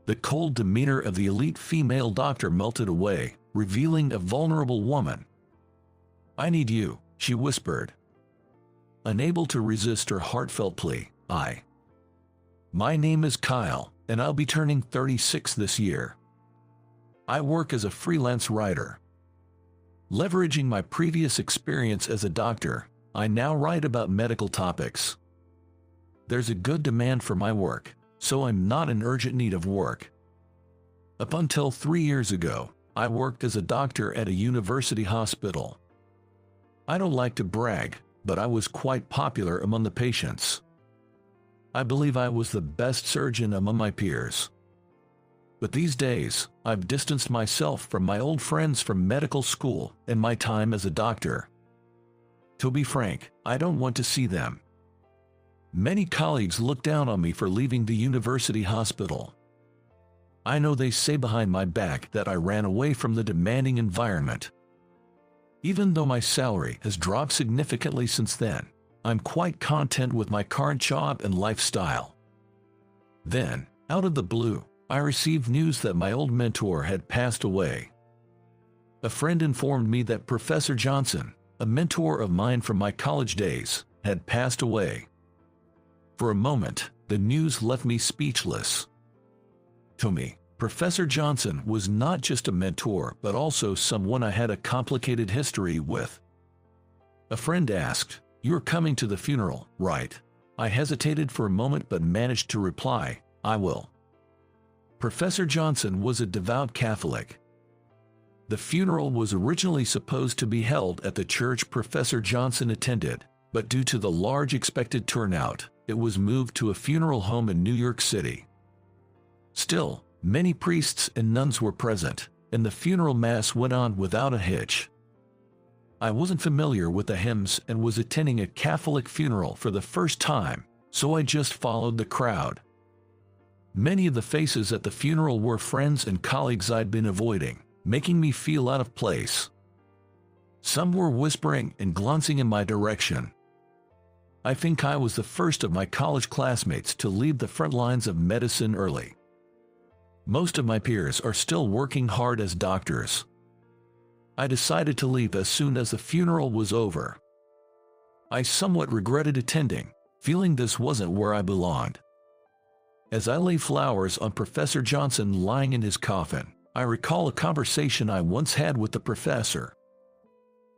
The cold demeanor of the elite female doctor melted away, revealing a vulnerable woman. "I need you," she whispered. Unable to resist her heartfelt plea, My name is Kyle, and I'll be turning 36 this year. I work as a freelance writer. Leveraging my previous experience as a doctor, I now write about medical topics. There's a good demand for my work, so I'm not in urgent need of work. Up until 3 years ago, I worked as a doctor at a university hospital. I don't like to brag, but I was quite popular among the patients. I believe I was the best surgeon among my peers. But these days, I've distanced myself from my old friends from medical school and my time as a doctor. To be frank, I don't want to see them. Many colleagues look down on me for leaving the university hospital. I know they say behind my back that I ran away from the demanding environment. Even though my salary has dropped significantly since then, I'm quite content with my current job and lifestyle. Then, out of the blue, I received news that my old mentor had passed away. A friend informed me that Professor Johnson, a mentor of mine from my college days, had passed away. For a moment, the news left me speechless. To me, Professor Johnson was not just a mentor but also someone I had a complicated history with. A friend asked, "You're coming to the funeral, right?" I hesitated for a moment but managed to reply, "I will." Professor Johnson was a devout Catholic. The funeral was originally supposed to be held at the church Professor Johnson attended, but due to the large expected turnout, it was moved to a funeral home in New York City. Still, many priests and nuns were present, and the funeral mass went on without a hitch. I wasn't familiar with the hymns and was attending a Catholic funeral for the first time, so I just followed the crowd. Many of the faces at the funeral were friends and colleagues I'd been avoiding, making me feel out of place. Some were whispering and glancing in my direction. I think I was the first of my college classmates to leave the front lines of medicine early. Most of my peers are still working hard as doctors. I decided to leave as soon as the funeral was over. I somewhat regretted attending, feeling this wasn't where I belonged. As I lay flowers on Professor Johnson lying in his coffin, I recall a conversation I once had with the professor.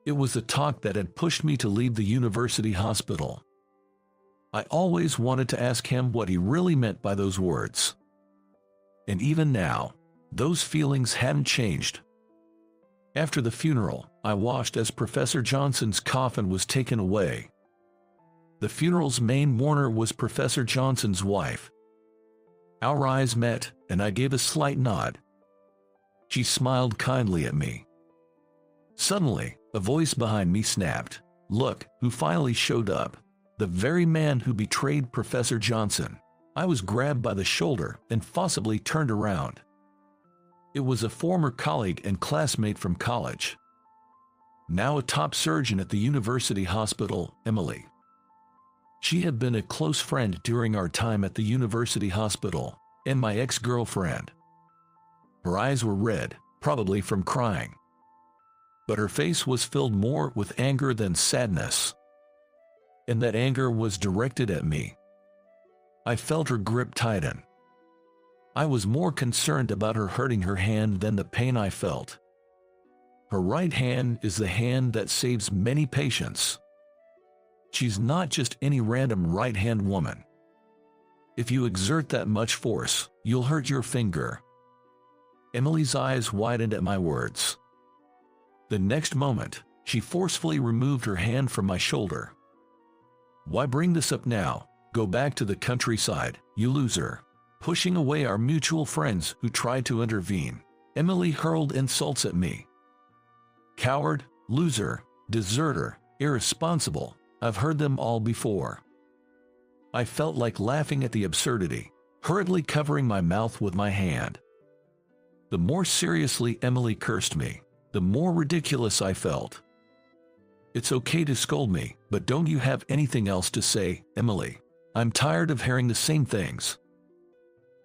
It was the talk that had pushed me to leave the university hospital. I always wanted to ask him what he really meant by those words. And even now, those feelings hadn't changed. After the funeral, I watched as Professor Johnson's coffin was taken away. The funeral's main mourner was Professor Johnson's wife. Our eyes met, and I gave a slight nod. She smiled kindly at me. Suddenly, a voice behind me snapped, "Look, who finally showed up. The very man who betrayed Professor Johnson." I was grabbed by the shoulder and forcibly turned around. It was a former colleague and classmate from college. Now a top surgeon at the university hospital, Emily. She had been a close friend during our time at the university hospital, and my ex-girlfriend. Her eyes were red, probably from crying. But her face was filled more with anger than sadness. And that anger was directed at me. I felt her grip tighten. I was more concerned about her hurting her hand than the pain I felt. Her right hand is the hand that saves many patients. She's not just any random right-hand woman. If you exert that much force, you'll hurt your finger. Emily's eyes widened at my words. The next moment, she forcefully removed her hand from my shoulder. "Why bring this up now? Go back to the countryside, you loser." Pushing away our mutual friends who tried to intervene, Emily hurled insults at me. Coward, loser, deserter, irresponsible, I've heard them all before. I felt like laughing at the absurdity, hurriedly covering my mouth with my hand. The more seriously Emily cursed me, the more ridiculous I felt. "It's okay to scold me, but don't you have anything else to say, Emily? I'm tired of hearing the same things."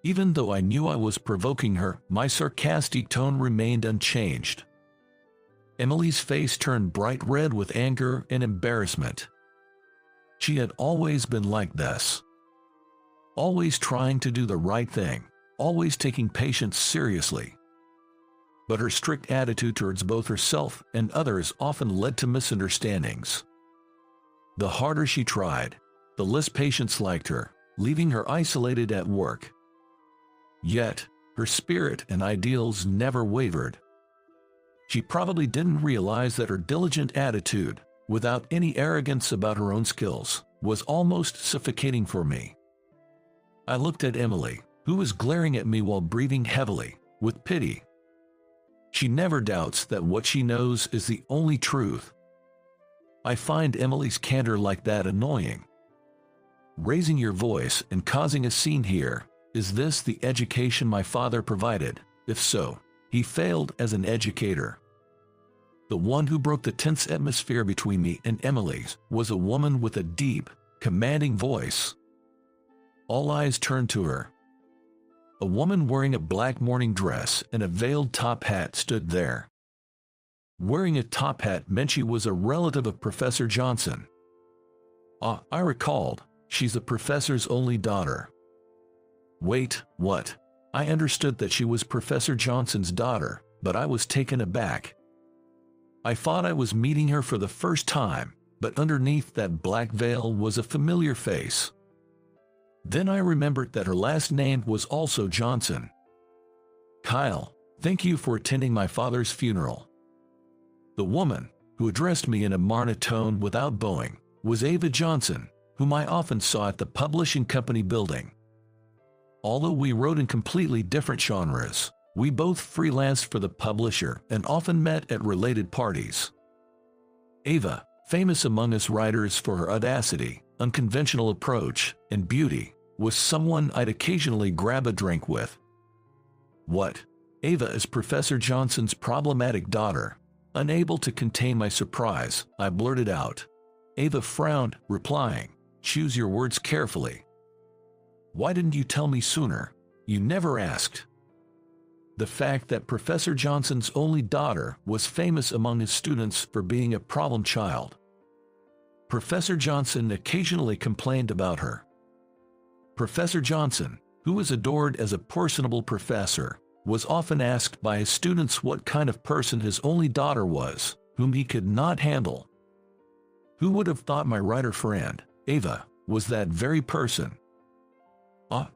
Even though I knew I was provoking her, my sarcastic tone remained unchanged. Emily's face turned bright red with anger and embarrassment. She had always been like this. Always trying to do the right thing, always taking patients seriously. But her strict attitude towards both herself and others often led to misunderstandings. The harder she tried, the less patients liked her, leaving her isolated at work. Yet, her spirit and ideals never wavered. She probably didn't realize that her diligent attitude, without any arrogance about her own skills, was almost suffocating for me. I looked at Emily, who was glaring at me while breathing heavily, with pity. She never doubts that what she knows is the only truth. I find Emily's candor like that annoying. Raising your voice and causing a scene here, is this the education my father provided? If so, he failed as an educator. The one who broke the tense atmosphere between me and Emily's was a woman with a deep, commanding voice. All eyes turned to her. A woman wearing a black morning dress and a veiled top hat stood there. Wearing a top hat meant she was a relative of Professor Johnson. I recalled, she's the professor's only daughter. Wait, what? I understood that she was Professor Johnson's daughter, but I was taken aback. I thought I was meeting her for the first time, but underneath that black veil was a familiar face. Then I remembered that her last name was also Johnson. Kyle, thank you for attending my father's funeral. The woman, who addressed me in a monotone without bowing, was Ava Johnson, whom I often saw at the publishing company building. Although we wrote in completely different genres, we both freelanced for the publisher and often met at related parties. Ava, famous among us writers for her audacity, unconventional approach, and beauty, was someone I'd occasionally grab a drink with. What? Ava is Professor Johnson's problematic daughter. Unable to contain my surprise, I blurted out. Ava frowned, replying, "Choose your words carefully. Why didn't you tell me sooner? You never asked." The fact that Professor Johnson's only daughter was famous among his students for being a problem child. Professor Johnson occasionally complained about her. Professor Johnson, who was adored as a personable professor, was often asked by his students what kind of person his only daughter was, whom he could not handle. Who would have thought my writer friend, Ava, was that very person?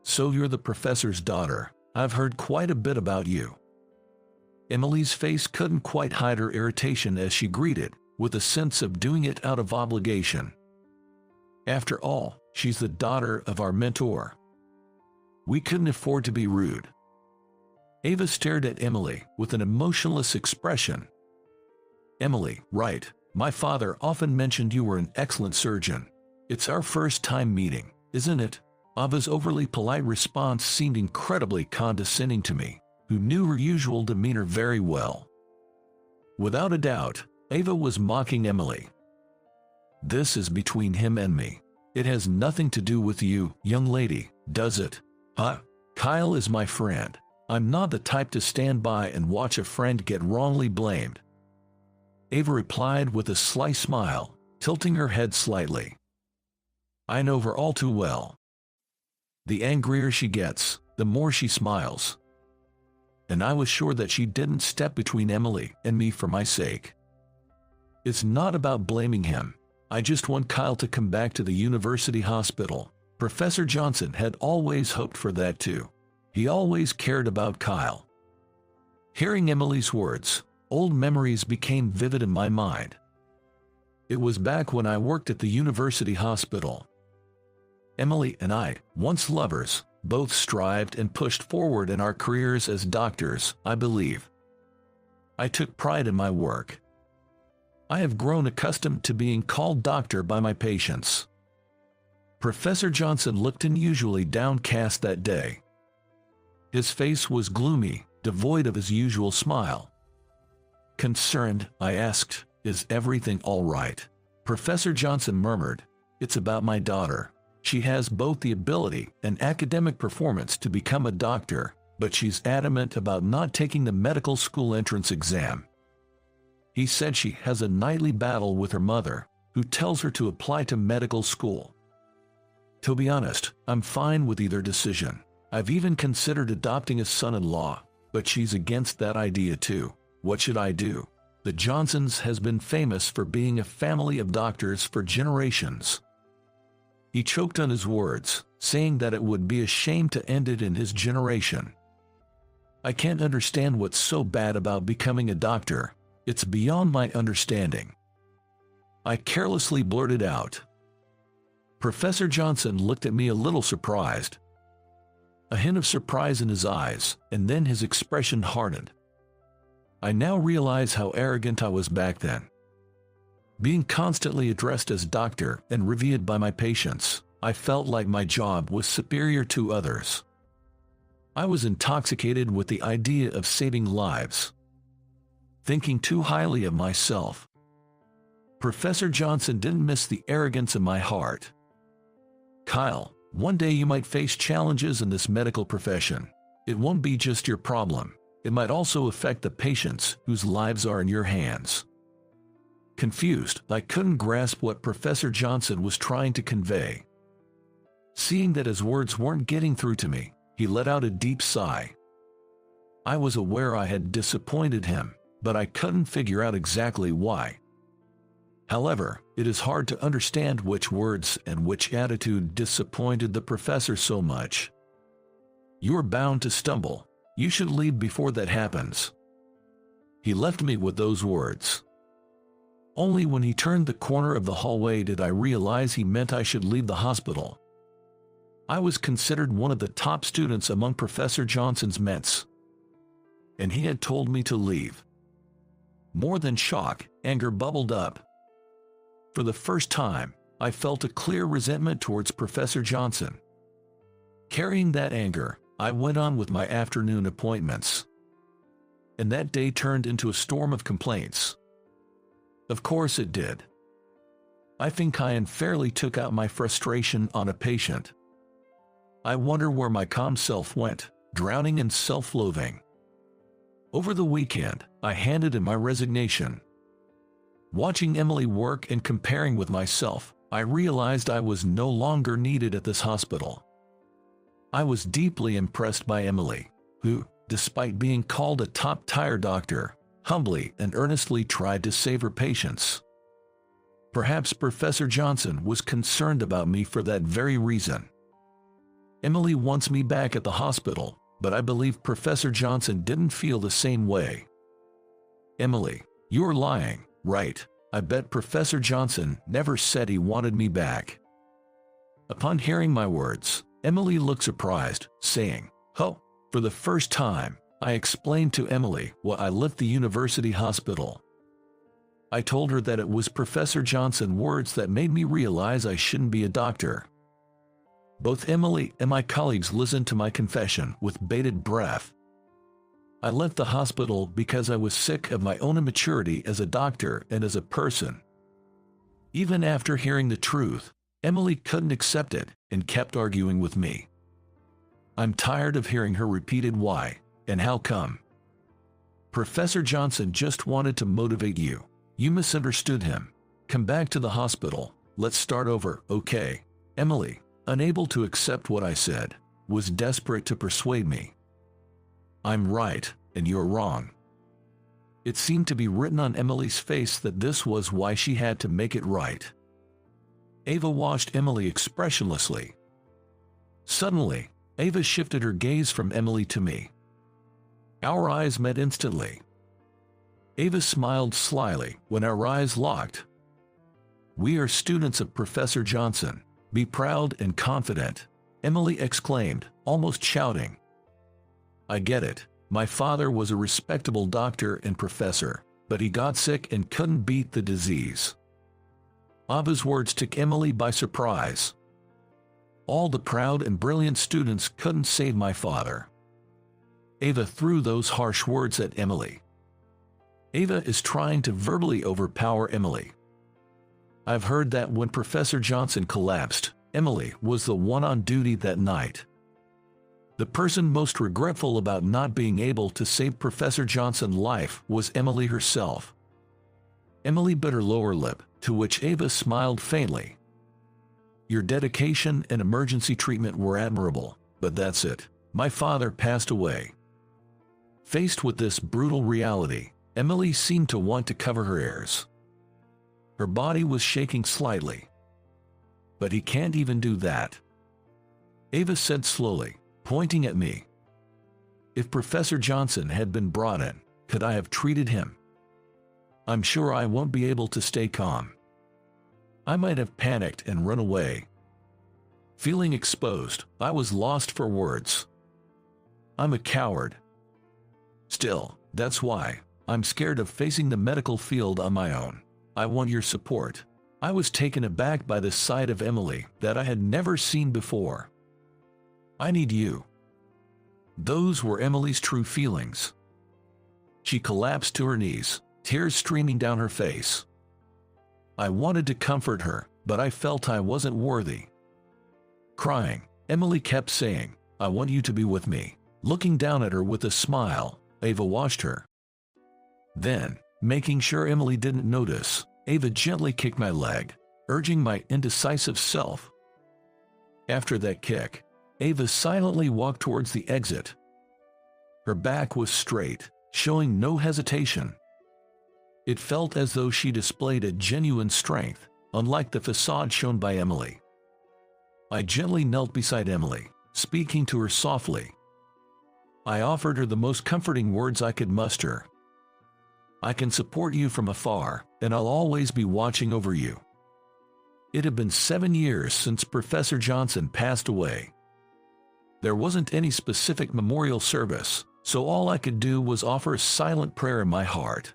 So you're the professor's daughter. I've heard quite a bit about you." Emily's face couldn't quite hide her irritation as she greeted, with a sense of doing it out of obligation. After all, she's the daughter of our mentor. We couldn't afford to be rude. Ava stared at Emily with an emotionless expression. "Emily, right. My father often mentioned you were an excellent surgeon. It's our first time meeting, isn't it?" Ava's overly polite response seemed incredibly condescending to me, who knew her usual demeanor very well. Without a doubt, Ava was mocking Emily. "This is between him and me. It has nothing to do with you, young lady, does it?" Kyle is my friend. I'm not the type to stand by and watch a friend get wrongly blamed." Ava replied with a sly smile, tilting her head slightly. "I know her all too well. The angrier she gets, the more she smiles." And I was sure that she didn't step between Emily and me for my sake. "It's not about blaming him. I just want Kyle to come back to the university hospital." Professor Johnson had always hoped for that too. He always cared about Kyle. Hearing Emily's words, old memories became vivid in my mind. It was back when I worked at the university hospital. Emily and I, once lovers, both strived and pushed forward in our careers as doctors, I believe. I took pride in my work. I have grown accustomed to being called doctor by my patients. Professor Johnson looked unusually downcast that day. His face was gloomy, devoid of his usual smile. Concerned, I asked, "Is everything all right?" Professor Johnson murmured, "It's about my daughter." She has both the ability and academic performance to become a doctor, but she's adamant about not taking the medical school entrance exam. He said she has a nightly battle with her mother, who tells her to apply to medical school. To be honest, I'm fine with either decision. I've even considered adopting a son-in-law, but she's against that idea too. What should I do? The Johnsons has been famous for being a family of doctors for generations. He choked on his words, saying that it would be a shame to end it in his generation. I can't understand what's so bad about becoming a doctor. It's beyond my understanding. I carelessly blurted out. Professor Johnson looked at me a little surprised. A hint of surprise in his eyes, and then his expression hardened. I now realize how arrogant I was back then. Being constantly addressed as doctor and revered by my patients, I felt like my job was superior to others. I was intoxicated with the idea of saving lives. Thinking too highly of myself. Professor Johnson didn't miss the arrogance in my heart. Kyle, one day you might face challenges in this medical profession. It won't be just your problem. It might also affect the patients whose lives are in your hands. Confused, I couldn't grasp what Professor Johnson was trying to convey. Seeing that his words weren't getting through to me, he let out a deep sigh. I was aware I had disappointed him, but I couldn't figure out exactly why. However, it is hard to understand which words and which attitude disappointed the professor so much. You're bound to stumble. You should leave before that happens. He left me with those words. Only when he turned the corner of the hallway did I realize he meant I should leave the hospital. I was considered one of the top students among Professor Johnson's mates, and he had told me to leave. More than shock, anger bubbled up. For the first time, I felt a clear resentment towards Professor Johnson. Carrying that anger, I went on with my afternoon appointments. And that day turned into a storm of complaints. Of course it did. I think I unfairly took out my frustration on a patient. I wonder where my calm self went, drowning in self-loathing. Over the weekend, I handed in my resignation. Watching Emily work and comparing with myself, I realized I was no longer needed at this hospital. I was deeply impressed by Emily, who, despite being called a top-tier doctor, humbly and earnestly tried to save her patients. Perhaps Professor Johnson was concerned about me for that very reason. Emily wants me back at the hospital, but I believe Professor Johnson didn't feel the same way. Emily, you're lying, right? I bet Professor Johnson never said he wanted me back. Upon hearing my words, Emily looked surprised, saying, "Oh." For the first time, I explained to Emily why I left the university hospital. I told her that it was Professor Johnson's words that made me realize I shouldn't be a doctor. Both Emily and my colleagues listened to my confession with bated breath. I left the hospital because I was sick of my own immaturity as a doctor and as a person. Even after hearing the truth, Emily couldn't accept it and kept arguing with me. I'm tired of hearing her repeated why and how come. Professor Johnson just wanted to motivate you. You misunderstood him. Come back to the hospital. Let's start over, okay? Emily, unable to accept what I said, was desperate to persuade me. I'm right, and you're wrong. It seemed to be written on Emily's face that this was why she had to make it right. Ava watched Emily expressionlessly. Suddenly, Ava shifted her gaze from Emily to me. Our eyes met instantly. Ava smiled slyly when our eyes locked. We are students of Professor Johnson. Be proud and confident, Emily exclaimed, almost shouting. I get it. My father was a respectable doctor and professor, but he got sick and couldn't beat the disease. Ava's words took Emily by surprise. All the proud and brilliant students couldn't save my father. Ava threw those harsh words at Emily. Ava is trying to verbally overpower Emily. I've heard that when Professor Johnson collapsed, Emily was the one on duty that night. The person most regretful about not being able to save Professor Johnson's life was Emily herself. Emily bit her lower lip, to which Ava smiled faintly. "Your dedication and emergency treatment were admirable, but that's it. My father passed away." Faced with this brutal reality, Emily seemed to want to cover her ears. Her body was shaking slightly. "But he can't even do that," Ava said slowly, pointing at me. "If Professor Johnson had been brought in, could I have treated him? I'm sure I won't be able to stay calm. I might have panicked and run away." Feeling exposed, I was lost for words. I'm a coward. Still, that's why I'm scared of facing the medical field on my own. I want your support. I was taken aback by the sight of Emily that I had never seen before. "I need you." Those were Emily's true feelings. She collapsed to her knees, tears streaming down her face. I wanted to comfort her, but I felt I wasn't worthy. Crying, Emily kept saying, "I want you to be with me." Looking down at her with a smile, Ava watched her. Then, making sure Emily didn't notice, Ava gently kicked my leg, urging my indecisive self. After that kick, Ava silently walked towards the exit. Her back was straight, showing no hesitation. It felt as though she displayed a genuine strength, unlike the facade shown by Emily. I gently knelt beside Emily, speaking to her softly. I offered her the most comforting words I could muster. "I can support you from afar, and I'll always be watching over you." It had been 7 years since Professor Johnson passed away. There wasn't any specific memorial service, so all I could do was offer a silent prayer in my heart.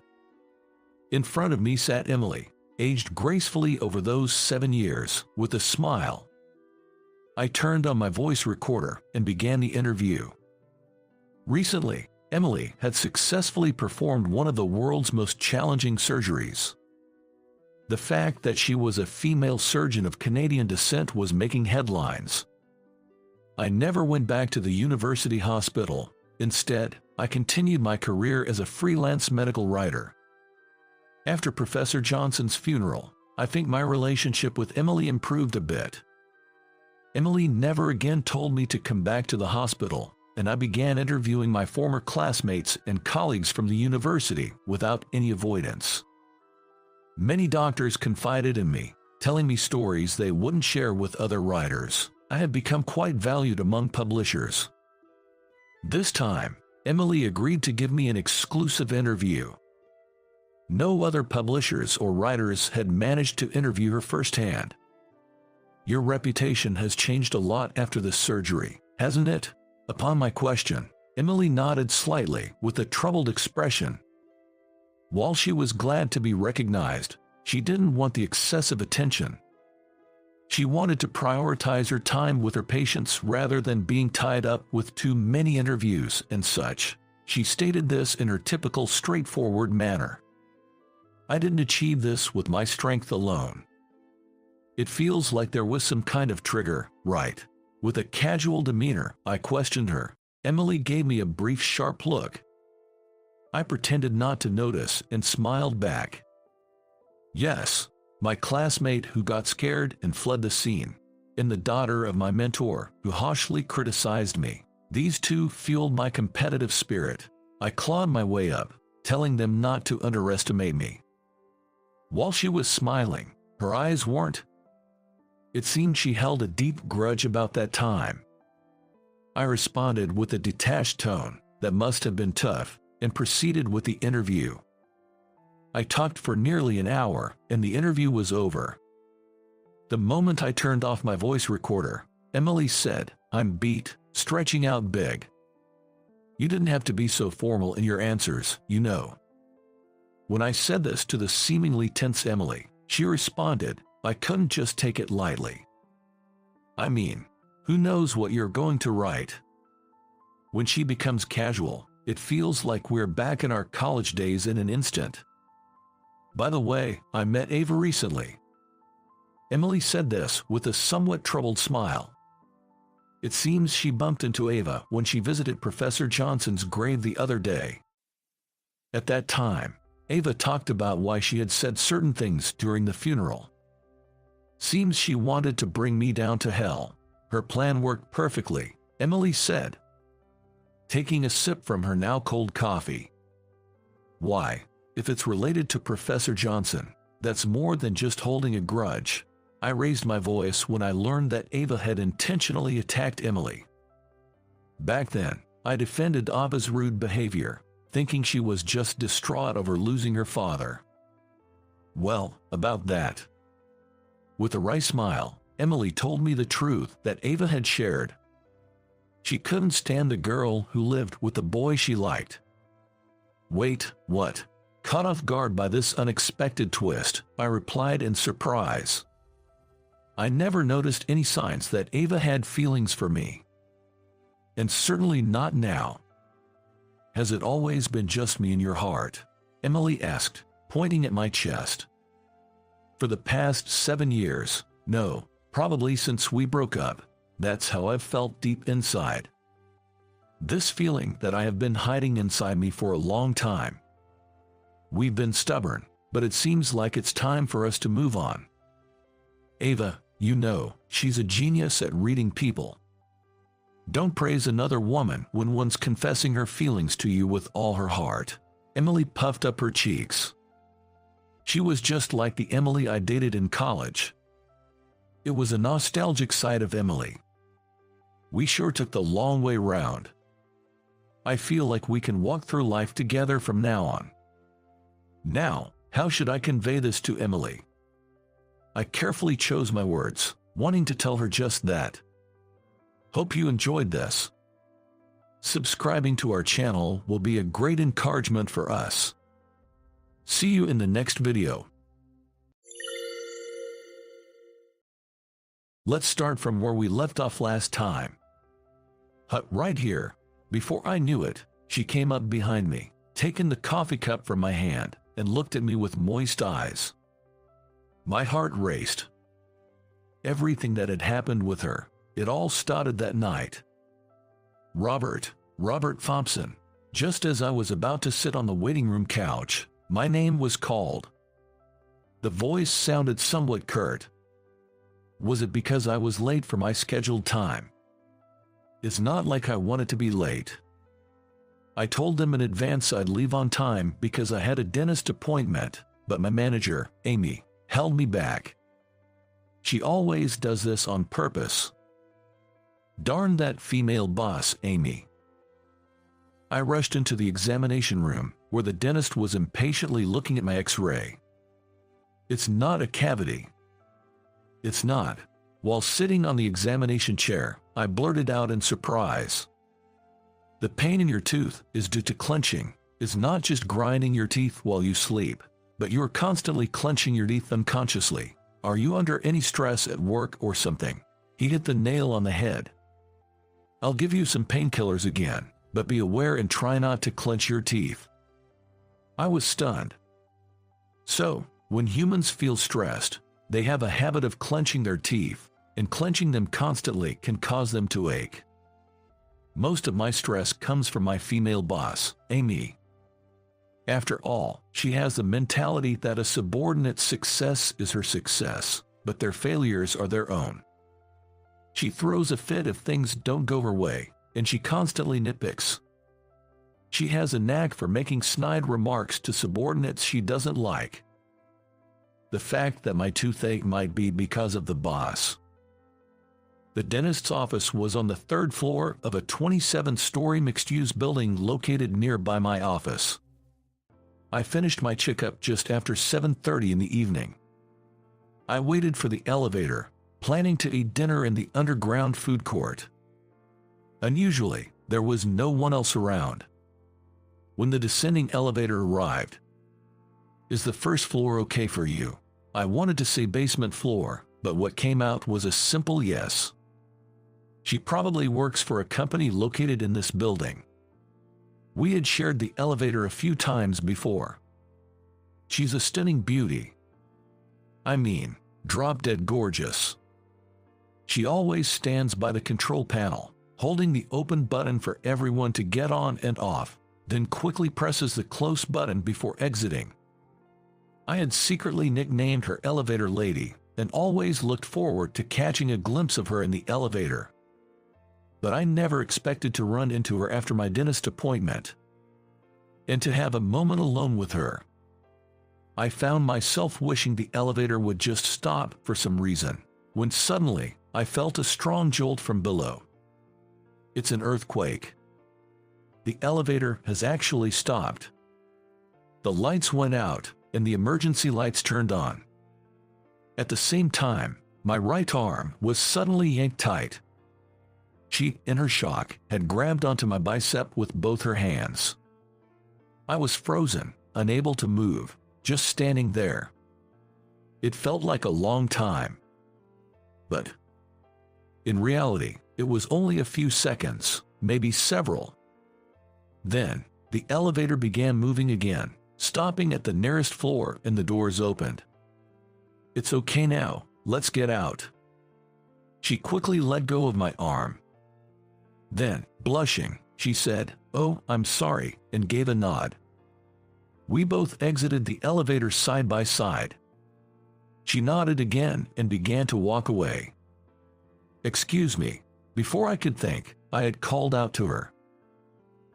In front of me sat Emily, aged gracefully over those 7 years, with a smile. I turned on my voice recorder and began the interview. Recently, Emily had successfully performed one of the world's most challenging surgeries. The fact that she was a female surgeon of Canadian descent was making headlines. I never went back to the university hospital. Instead, I continued my career as a freelance medical writer. After Professor Johnson's funeral, I think my relationship with Emily improved a bit. Emily never again told me to come back to the hospital, and I began interviewing my former classmates and colleagues from the university without any avoidance. Many doctors confided in me, telling me stories they wouldn't share with other writers. I had become quite valued among publishers. This time, Emily agreed to give me an exclusive interview. No other publishers or writers had managed to interview her firsthand. "Your reputation has changed a lot after the surgery, hasn't it?" Upon my question, Emily nodded slightly with a troubled expression. While she was glad to be recognized, she didn't want the excessive attention. She wanted to prioritize her time with her patients rather than being tied up with too many interviews and such. She stated this in her typical straightforward manner. I didn't achieve this with my strength alone. It feels like there was some kind of trigger, right? With a casual demeanor, I questioned her. Emily gave me a brief, sharp look. I pretended not to notice and smiled back. "Yes, my classmate who got scared and fled the scene, and the daughter of my mentor who harshly criticized me. These two fueled my competitive spirit. I clawed my way up, telling them not to underestimate me." While she was smiling, her eyes weren't. It seemed she held a deep grudge about that time. I responded with a detached tone that must have been tough, and proceeded with the interview. I talked for nearly an hour, and the interview was over. The moment I turned off my voice recorder, Emily said, "I'm beat," stretching out big. "You didn't have to be so formal in your answers, you know." When I said this to the seemingly tense Emily, she responded, "I couldn't just take it lightly. I mean, who knows what you're going to write?" When she becomes casual, it feels like we're back in our college days in an instant. By the way, I met Ava recently. Emily said this with a somewhat troubled smile. It seems she bumped into Ava when she visited Professor Johnson's grave the other day. At that time, Ava talked about why she had said certain things during the funeral. Seems she wanted to bring me down to hell. Her plan worked perfectly, Emily said, taking a sip from her now cold coffee. Why, if it's related to Professor Johnson, that's more than just holding a grudge. I raised my voice when I learned that Ava had intentionally attacked Emily. Back then, I defended Ava's rude behavior, thinking she was just distraught over losing her father. Well, about that. With a wry smile, Emily told me the truth that Ava had shared. She couldn't stand the girl who lived with the boy she liked. Wait, what? Caught off guard by this unexpected twist, I replied in surprise. I never noticed any signs that Ava had feelings for me. And certainly not now. Has it always been just me in your heart? Emily asked, pointing at my chest. For the past 7 years, no, probably since we broke up. That's how I've felt deep inside. This feeling that I have been hiding inside me for a long time. We've been stubborn, but it seems like it's time for us to move on. Ava, you know, she's a genius at reading people. Don't praise another woman when one's confessing her feelings to you with all her heart. Emily puffed up her cheeks. She was just like the Emily I dated in college. It was a nostalgic side of Emily. We sure took the long way round. I feel like we can walk through life together from now on. Now, how should I convey this to Emily? I carefully chose my words, wanting to tell her just that. Hope you enjoyed this. Subscribing to our channel will be a great encouragement for us. See you in the next video. Let's start from where we left off last time. Right here. Before I knew it, she came up behind me, taking the coffee cup from my hand, and looked at me with moist eyes. My heart raced. Everything that had happened with her, it all started that night. Robert Thompson. Just as I was about to sit on the waiting room couch, my name was called. The voice sounded somewhat curt. Was it because I was late for my scheduled time? It's not like I wanted to be late. I told them in advance I'd leave on time because I had a dentist appointment, but my manager, Amy, held me back. She always does this on purpose. Darn that female boss, Amy. I rushed into the examination room, where the dentist was impatiently looking at my x-ray. It's not a cavity. It's not. While sitting on the examination chair, I blurted out in surprise. The pain in your tooth is due to clenching. It's not just grinding your teeth while you sleep, but you are constantly clenching your teeth unconsciously. Are you under any stress at work or something? He hit the nail on the head. I'll give you some painkillers again, but be aware and try not to clench your teeth. I was stunned. So, when humans feel stressed, they have a habit of clenching their teeth, and clenching them constantly can cause them to ache. Most of my stress comes from my female boss, Amy. After all, she has the mentality that a subordinate's success is her success, but their failures are their own. She throws a fit if things don't go her way, and she constantly nitpicks. She has a knack for making snide remarks to subordinates she doesn't like. The fact that my toothache might be because of the boss. The dentist's office was on the 3rd floor of a 27-story mixed-use building located nearby my office. I finished my checkup just after 7:30 in the evening. I waited for the elevator, planning to eat dinner in the underground food court. Unusually, there was no one else around. When the descending elevator arrived, "Is the first floor okay for you?" I wanted to say basement floor, but what came out was a simple yes. She probably works for a company located in this building. We had shared the elevator a few times before. She's a stunning beauty. I mean, drop-dead gorgeous. She always stands by the control panel, holding the open button for everyone to get on and off, then quickly presses the close button before exiting. I had secretly nicknamed her Elevator Lady and always looked forward to catching a glimpse of her in the elevator. But I never expected to run into her after my dentist appointment and to have a moment alone with her. I found myself wishing the elevator would just stop for some reason, when suddenly I felt a strong jolt from below. It's an earthquake. The elevator has actually stopped. The lights went out and the emergency lights turned on. At the same time, my right arm was suddenly yanked tight. She, in her shock, had grabbed onto my bicep with both her hands. I was frozen, unable to move, just standing there. It felt like a long time. But in reality, it was only a few seconds, maybe several. Then, the elevator began moving again, stopping at the nearest floor and the doors opened. "It's okay now, let's get out." She quickly let go of my arm. Then, blushing, she said, "Oh, I'm sorry," and gave a nod. We both exited the elevator side by side. She nodded again and began to walk away. "Excuse me." Before I could think, I had called out to her.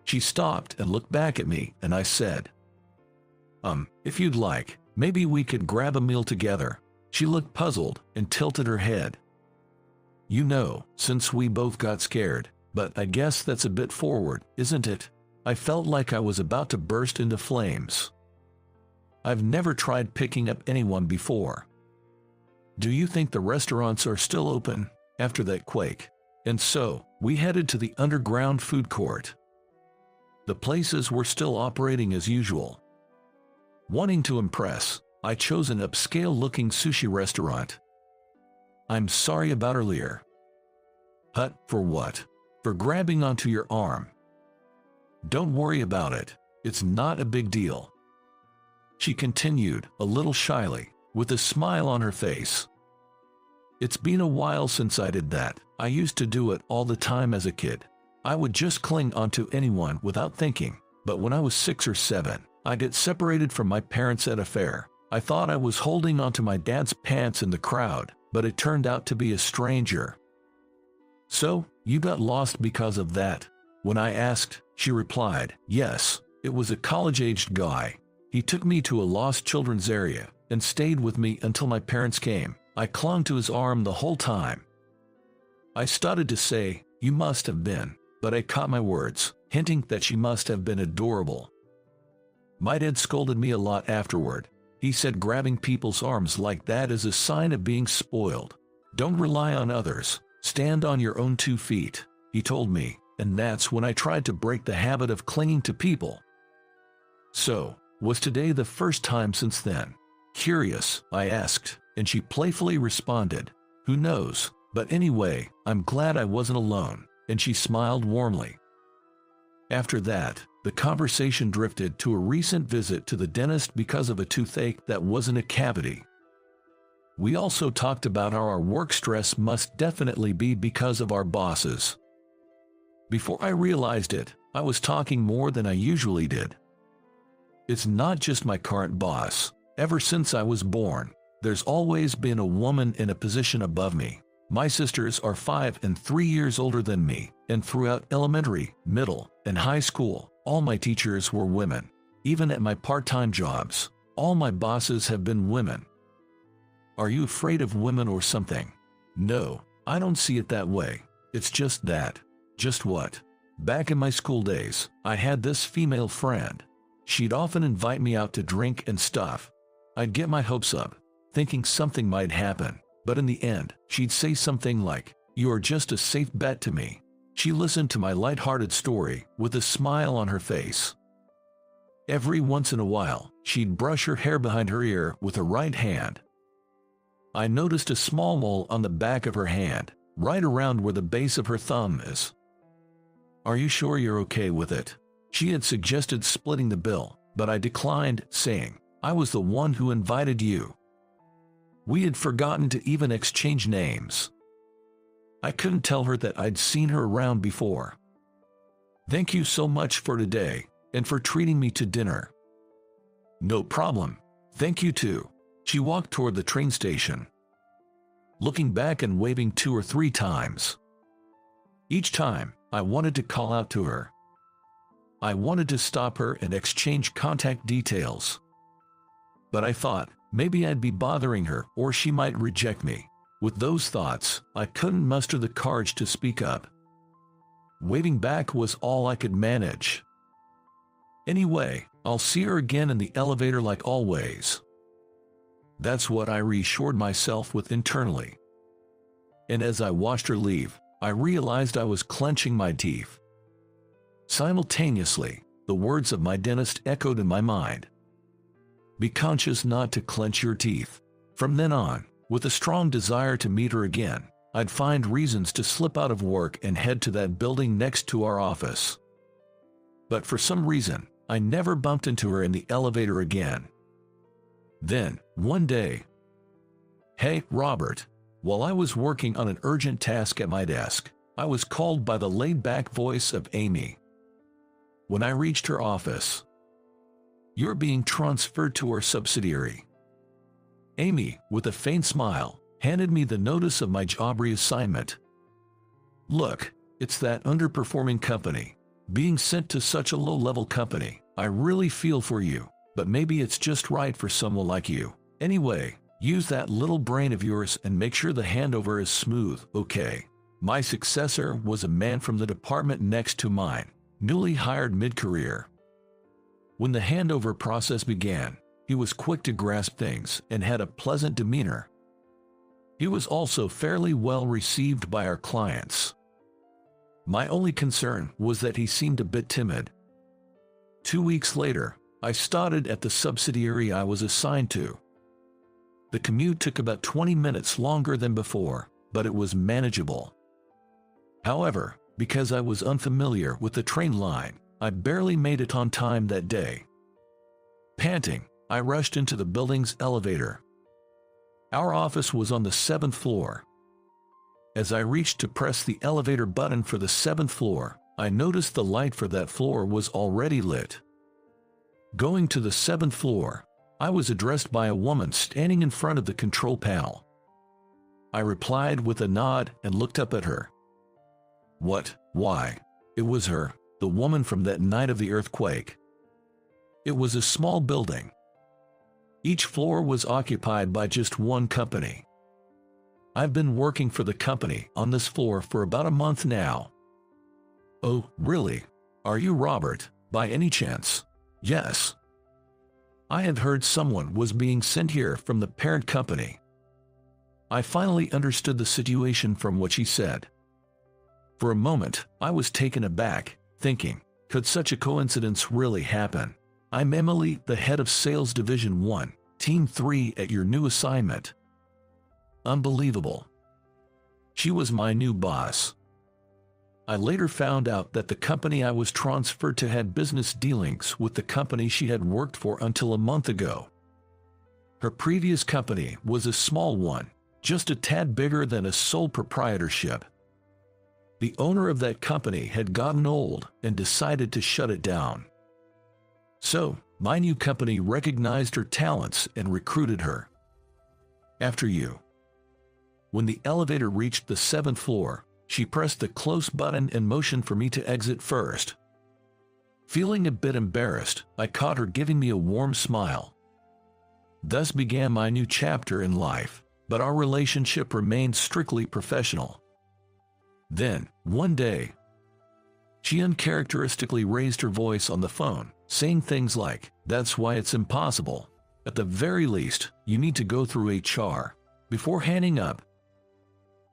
She stopped and looked back at me, and I said, If you'd like, maybe we could grab a meal together." She looked puzzled and tilted her head. "You know, since we both got scared, but I guess that's a bit forward, isn't it?" I felt like I was about to burst into flames. I've never tried picking up anyone before. "Do you think the restaurants are still open after that quake?" And so, we headed to the underground food court. The places were still operating as usual. Wanting to impress, I chose an upscale-looking sushi restaurant. "I'm sorry about earlier." "Hut, for what?" "For grabbing onto your arm." "Don't worry about it. It's not a big deal." She continued, a little shyly, with a smile on her face. "It's been a while since I did that. I used to do it all the time as a kid. I would just cling onto anyone without thinking, but when I was 6 or 7, I got separated from my parents at a fair. I thought I was holding onto my dad's pants in the crowd, but it turned out to be a stranger." "So, you got lost because of that?" When I asked, she replied, "Yes, it was a college-aged guy. He took me to a lost children's area and stayed with me until my parents came. I clung to his arm the whole time." I started to say, "You must have been," but I caught my words, hinting that she must have been adorable. My dad scolded me a lot afterward. He said grabbing people's arms like that is a sign of being spoiled. "Don't rely on others, stand on your own 2 feet," he told me, and that's when I tried to break the habit of clinging to people. So, was today the first time since then? "Curious?" I asked, and she playfully responded, "Who knows? But anyway, I'm glad I wasn't alone," and she smiled warmly. After that, the conversation drifted to a recent visit to the dentist because of a toothache that wasn't a cavity. We also talked about how our work stress must definitely be because of our bosses. Before I realized it, I was talking more than I usually did. It's not just my current boss. Ever since I was born, there's always been a woman in a position above me. My sisters are 5 and 3 years older than me, and throughout elementary, middle, and high school, all my teachers were women. Even at my part-time jobs, all my bosses have been women. Are you afraid of women or something? No, I don't see it that way. It's just that. Just what? Back in my school days, I had this female friend. She'd often invite me out to drink and stuff. I'd get my hopes up, thinking something might happen, but in the end, she'd say something like, "You are just a safe bet to me." She listened to my light-hearted story with a smile on her face. Every once in a while, she'd brush her hair behind her ear with her right hand. I noticed a small mole on the back of her hand, right around where the base of her thumb is. "Are you sure you're okay with it?" She had suggested splitting the bill, but I declined, saying, "I was the one who invited you." We had forgotten to even exchange names. I couldn't tell her that I'd seen her around before. "Thank you so much for today, and for treating me to dinner." "No problem. Thank you too." She walked toward the train station, looking back and waving 2 or 3 times. Each time, I wanted to call out to her. I wanted to stop her and exchange contact details. But I thought, maybe I'd be bothering her or she might reject me. With those thoughts, I couldn't muster the courage to speak up. Waving back was all I could manage. "Anyway, I'll see her again in the elevator like always." That's what I reassured myself with internally. And as I watched her leave, I realized I was clenching my teeth. Simultaneously, the words of my dentist echoed in my mind. "Be conscious not to clench your teeth." From then on, with a strong desire to meet her again, I'd find reasons to slip out of work and head to that building next to our office. But for some reason, I never bumped into her in the elevator again. Then, one day, "Hey, Robert." While I was working on an urgent task at my desk, I was called by the laid-back voice of Amy. When I reached her office, "You're being transferred to our subsidiary." Amy, with a faint smile, handed me the notice of my job reassignment. "Look, it's that underperforming company. Being sent to such a low-level company, I really feel for you, but maybe it's just right for someone like you. Anyway, use that little brain of yours and make sure the handover is smooth, okay?" My successor was a man from the department next to mine, newly hired mid-career. When the handover process began, he was quick to grasp things and had a pleasant demeanor. He was also fairly well received by our clients. My only concern was that he seemed a bit timid. 2 weeks later, I started at the subsidiary I was assigned to. The commute took about 20 minutes longer than before, but it was manageable. However, because I was unfamiliar with the train line, I barely made it on time that day. Panting, I rushed into the building's elevator. Our office was on the 7th floor. As I reached to press the elevator button for the 7th floor, I noticed the light for that floor was already lit. Going to the 7th floor, I was addressed by a woman standing in front of the control panel. I replied with a nod and looked up at her. What? Why? It was her, the woman from that night of the earthquake. It was a small building. Each floor was occupied by just one company. I've been working for the company on this floor for about a month now. Oh, really? Are you Robert, by any chance? Yes. I had heard someone was being sent here from the parent company. I finally understood the situation from what she said. For a moment, I was taken aback, thinking, could such a coincidence really happen? I'm Emily, the head of Sales Division 1, Team 3 at your new assignment. Unbelievable. She was my new boss. I later found out that the company I was transferred to had business dealings with the company she had worked for until a month ago. Her previous company was a small one, just a tad bigger than a sole proprietorship. The owner of that company had gotten old and decided to shut it down. So, my new company recognized her talents and recruited her. After you. When the elevator reached the 7th floor, she pressed the close button and motioned for me to exit first. Feeling a bit embarrassed, I caught her giving me a warm smile. Thus began my new chapter in life, but our relationship remained strictly professional. Then, one day, she uncharacteristically raised her voice on the phone, saying things like, "That's why it's impossible. At the very least, you need to go through HR." Before hanging up,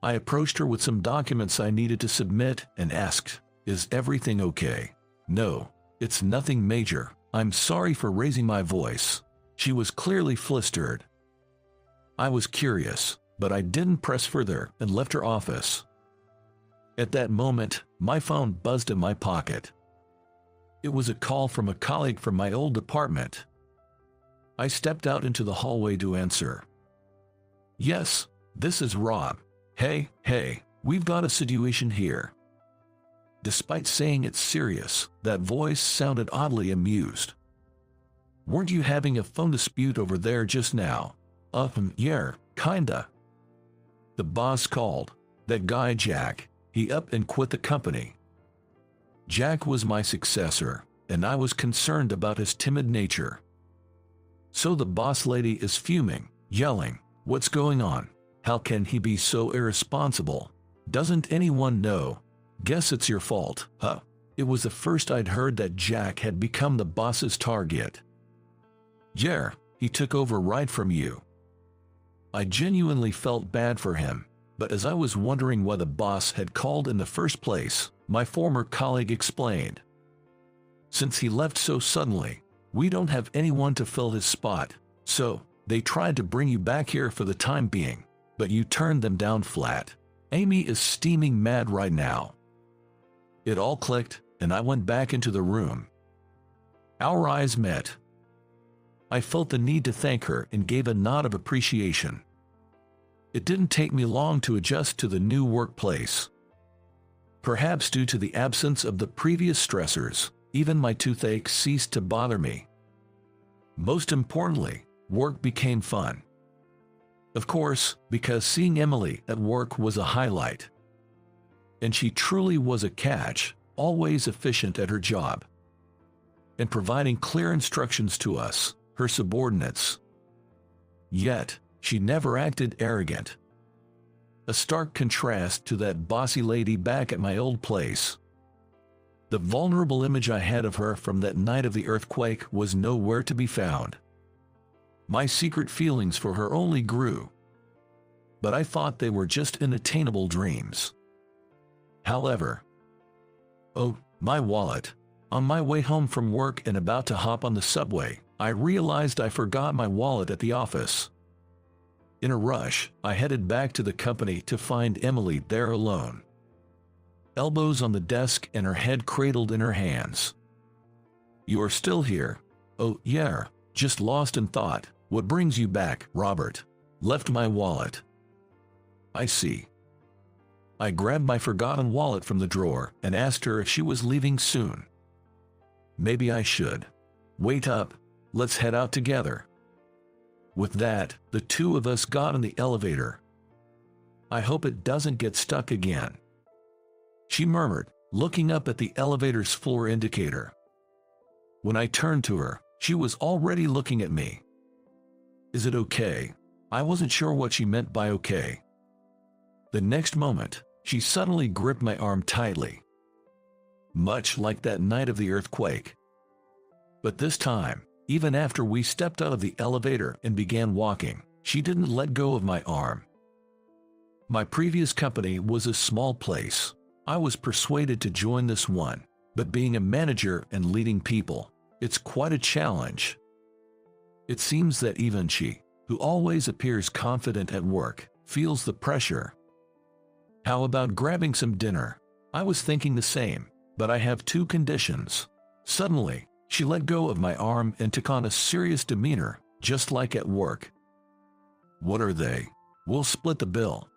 I approached her with some documents I needed to submit and asked, "Is everything okay?" "No, it's nothing major. I'm sorry for raising my voice." She was clearly flustered. I was curious, but I didn't press further and left her office. At that moment, my phone buzzed in my pocket. It was a call from a colleague from my old department. I stepped out into the hallway to answer. Yes, this is Rob. Hey, we've got a situation here. Despite saying it's serious, that voice sounded oddly amused. Weren't you having a phone dispute over there just now? Yeah, kinda. The boss called. That guy Jack, he up and quit the company. Jack was my successor, and I was concerned about his timid nature. So the boss lady is fuming, yelling, "What's going on? How can he be so irresponsible? Doesn't anyone know? Guess it's your fault, huh?" It was the first I'd heard that Jack had become the boss's target. Yeah, he took over right from you. I genuinely felt bad for him, but as I was wondering why the boss had called in the first place, my former colleague explained. Since he left so suddenly, we don't have anyone to fill his spot, so they tried to bring you back here for the time being, but you turned them down flat. Amy is steaming mad right now. It all clicked, and I went back into the room. Our eyes met. I felt the need to thank her and gave a nod of appreciation. It didn't take me long to adjust to the new workplace. Perhaps due to the absence of the previous stressors, even my toothache ceased to bother me. Most importantly, work became fun. Of course, because seeing Emily at work was a highlight. And she truly was a catch, always efficient at her job. And providing clear instructions to us, her subordinates. Yet, she never acted arrogant. A stark contrast to that bossy lady back at my old place. The vulnerable image I had of her from that night of the earthquake was nowhere to be found. My secret feelings for her only grew. But I thought they were just unattainable dreams. However, oh, my wallet. On my way home from work and about to hop on the subway, I realized I forgot my wallet at the office. In a rush, I headed back to the company to find Emily there alone. Elbows on the desk and her head cradled in her hands. "You are still here?" "Oh, yeah, just lost in thought." "What brings you back, Robert?" "Left my wallet." "I see." I grabbed my forgotten wallet from the drawer and asked her if she was leaving soon. Maybe I should. "Wait up, let's head out together." With that, the two of us got in the elevator. "I hope it doesn't get stuck again," she murmured, looking up at the elevator's floor indicator. When I turned to her, she was already looking at me. "Is it okay?" I wasn't sure what she meant by okay. The next moment, she suddenly gripped my arm tightly. Much like that night of the earthquake. But this time, even after we stepped out of the elevator and began walking, she didn't let go of my arm. My previous company was a small place. I was persuaded to join this one, but being a manager and leading people, it's quite a challenge. It seems that even she, who always appears confident at work, feels the pressure. "How about grabbing some dinner?" I was thinking the same, but I have two conditions. Suddenly, she let go of my arm and took on a serious demeanor, just like at work. "What are they?" "We'll split the bill."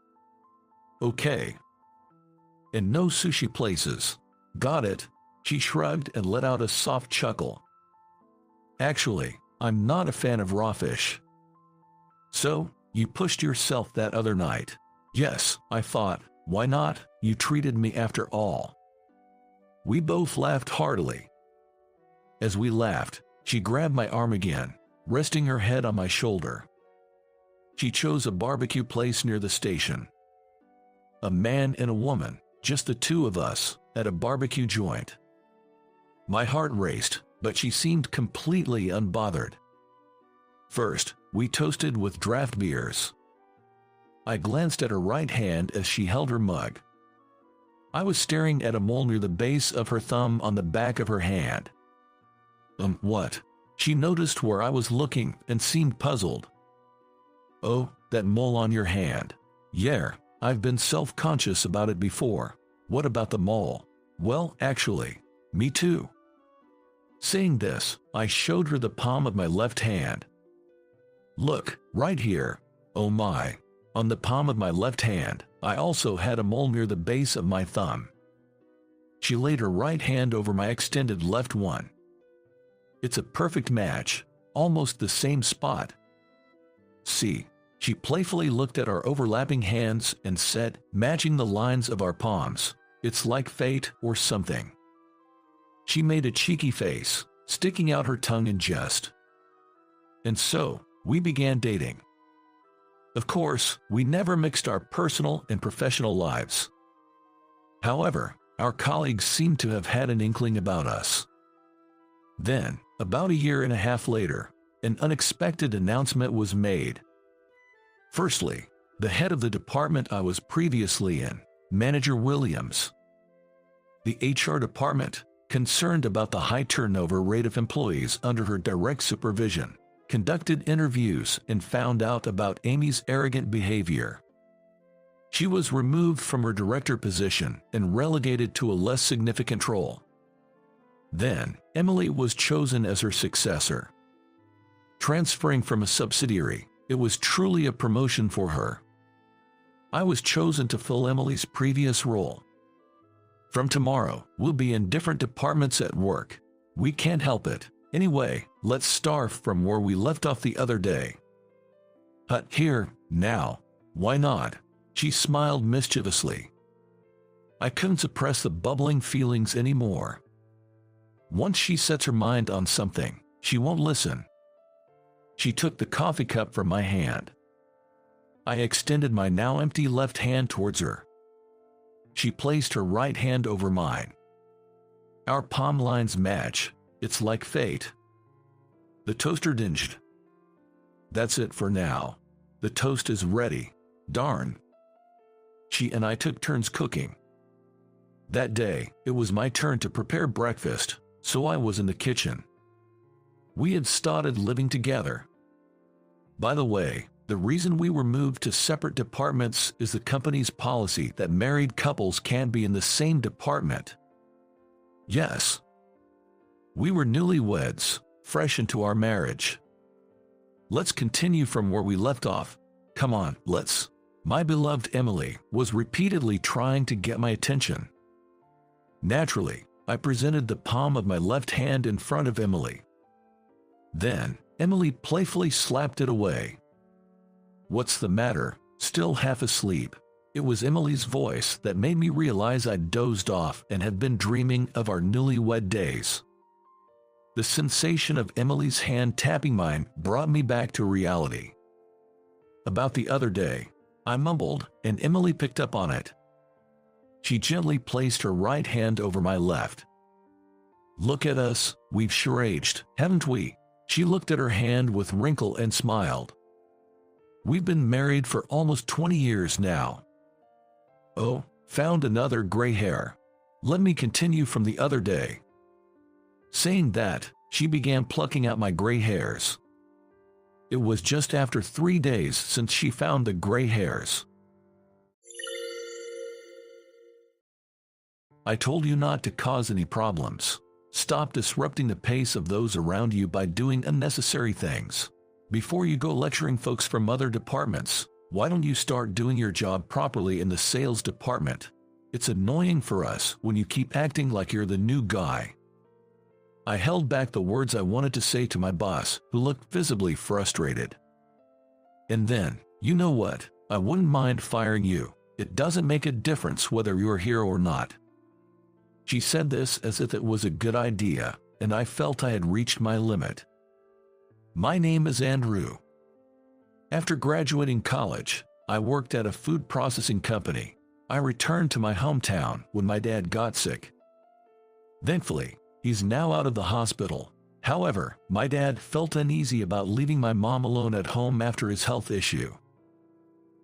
"Okay." "And no sushi places." "Got it." She shrugged and let out a soft chuckle. "Actually, I'm not a fan of raw fish." "So, you pushed yourself that other night?" "Yes," I thought, why not? You treated me after all. We both laughed heartily. As we laughed, she grabbed my arm again, resting her head on my shoulder. She chose a barbecue place near the station. A man and a woman, just the two of us, at a barbecue joint. My heart raced, but she seemed completely unbothered. First, we toasted with draft beers. I glanced at her right hand as she held her mug. I was staring at a mole near the base of her thumb on the back of her hand. What? She noticed where I was looking and seemed puzzled. "Oh, that mole on your hand. Yeah, I've been self-conscious about it before." "What about the mole?" "Well, actually, me too." Saying this, I showed her the palm of my left hand. "Look, right here." "Oh my." On the palm of my left hand, I also had a mole near the base of my thumb. She laid her right hand over my extended left one. It's a perfect match, almost the same spot. See, she playfully looked at our overlapping hands and said, matching the lines of our palms, it's like fate or something. She made a cheeky face, sticking out her tongue in jest. And so, we began dating. Of course, we never mixed our personal and professional lives. However, our colleagues seemed to have had an inkling about us. Then, about a year and a half later, an unexpected announcement was made. Firstly, the head of the department I was previously in, Manager Williams. The HR department, concerned about the high turnover rate of employees under her direct supervision, conducted interviews and found out about Amy's arrogant behavior. She was removed from her director position and relegated to a less significant role. Then, Emily was chosen as her successor. Transferring from a subsidiary, it was truly a promotion for her. I was chosen to fill Emily's previous role. From tomorrow, we'll be in different departments at work. We can't help it. Anyway, let's start from where we left off the other day. Here, now. Why not? She smiled mischievously. I couldn't suppress the bubbling feelings anymore. Once she sets her mind on something, she won't listen. She took the coffee cup from my hand. I extended my now empty left hand towards her. She placed her right hand over mine. Our palm lines match. It's like fate. The toaster dinged. That's it for now. The toast is ready. Darn. She and I took turns cooking. That day, it was my turn to prepare breakfast, so I was in the kitchen. We had started living together. By the way, the reason we were moved to separate departments is the company's policy that married couples can't be in the same department. Yes. We were newlyweds, fresh into our marriage. Let's continue from where we left off. Come on, let's. My beloved Emily was repeatedly trying to get my attention. Naturally, I presented the palm of my left hand in front of Emily. Then, Emily playfully slapped it away. What's the matter? Still half asleep. It was Emily's voice that made me realize I'd dozed off and had been dreaming of our newlywed days. The sensation of Emily's hand tapping mine brought me back to reality. About the other day, I mumbled, and Emily picked up on it. She gently placed her right hand over my left. Look at us, we've sure aged, haven't we? She looked at her hand with wrinkle and smiled. We've been married for almost 20 years now. Oh, found another gray hair. Let me continue from the other day. Saying that, she began plucking out my gray hairs. It was just after 3 days since she found the gray hairs. I told you not to cause any problems. Stop disrupting the pace of those around you by doing unnecessary things. Before you go lecturing folks from other departments, why don't you start doing your job properly in the sales department? It's annoying for us when you keep acting like you're the new guy. I held back the words I wanted to say to my boss, who looked visibly frustrated. And then, you know what? I wouldn't mind firing you. It doesn't make a difference whether you're here or not. She said this as if it was a good idea, and I felt I had reached my limit. My name is Andrew. After graduating college, I worked at a food processing company. I returned to my hometown when my dad got sick. Thankfully, he's now out of the hospital. However, my dad felt uneasy about leaving my mom alone at home after his health issue.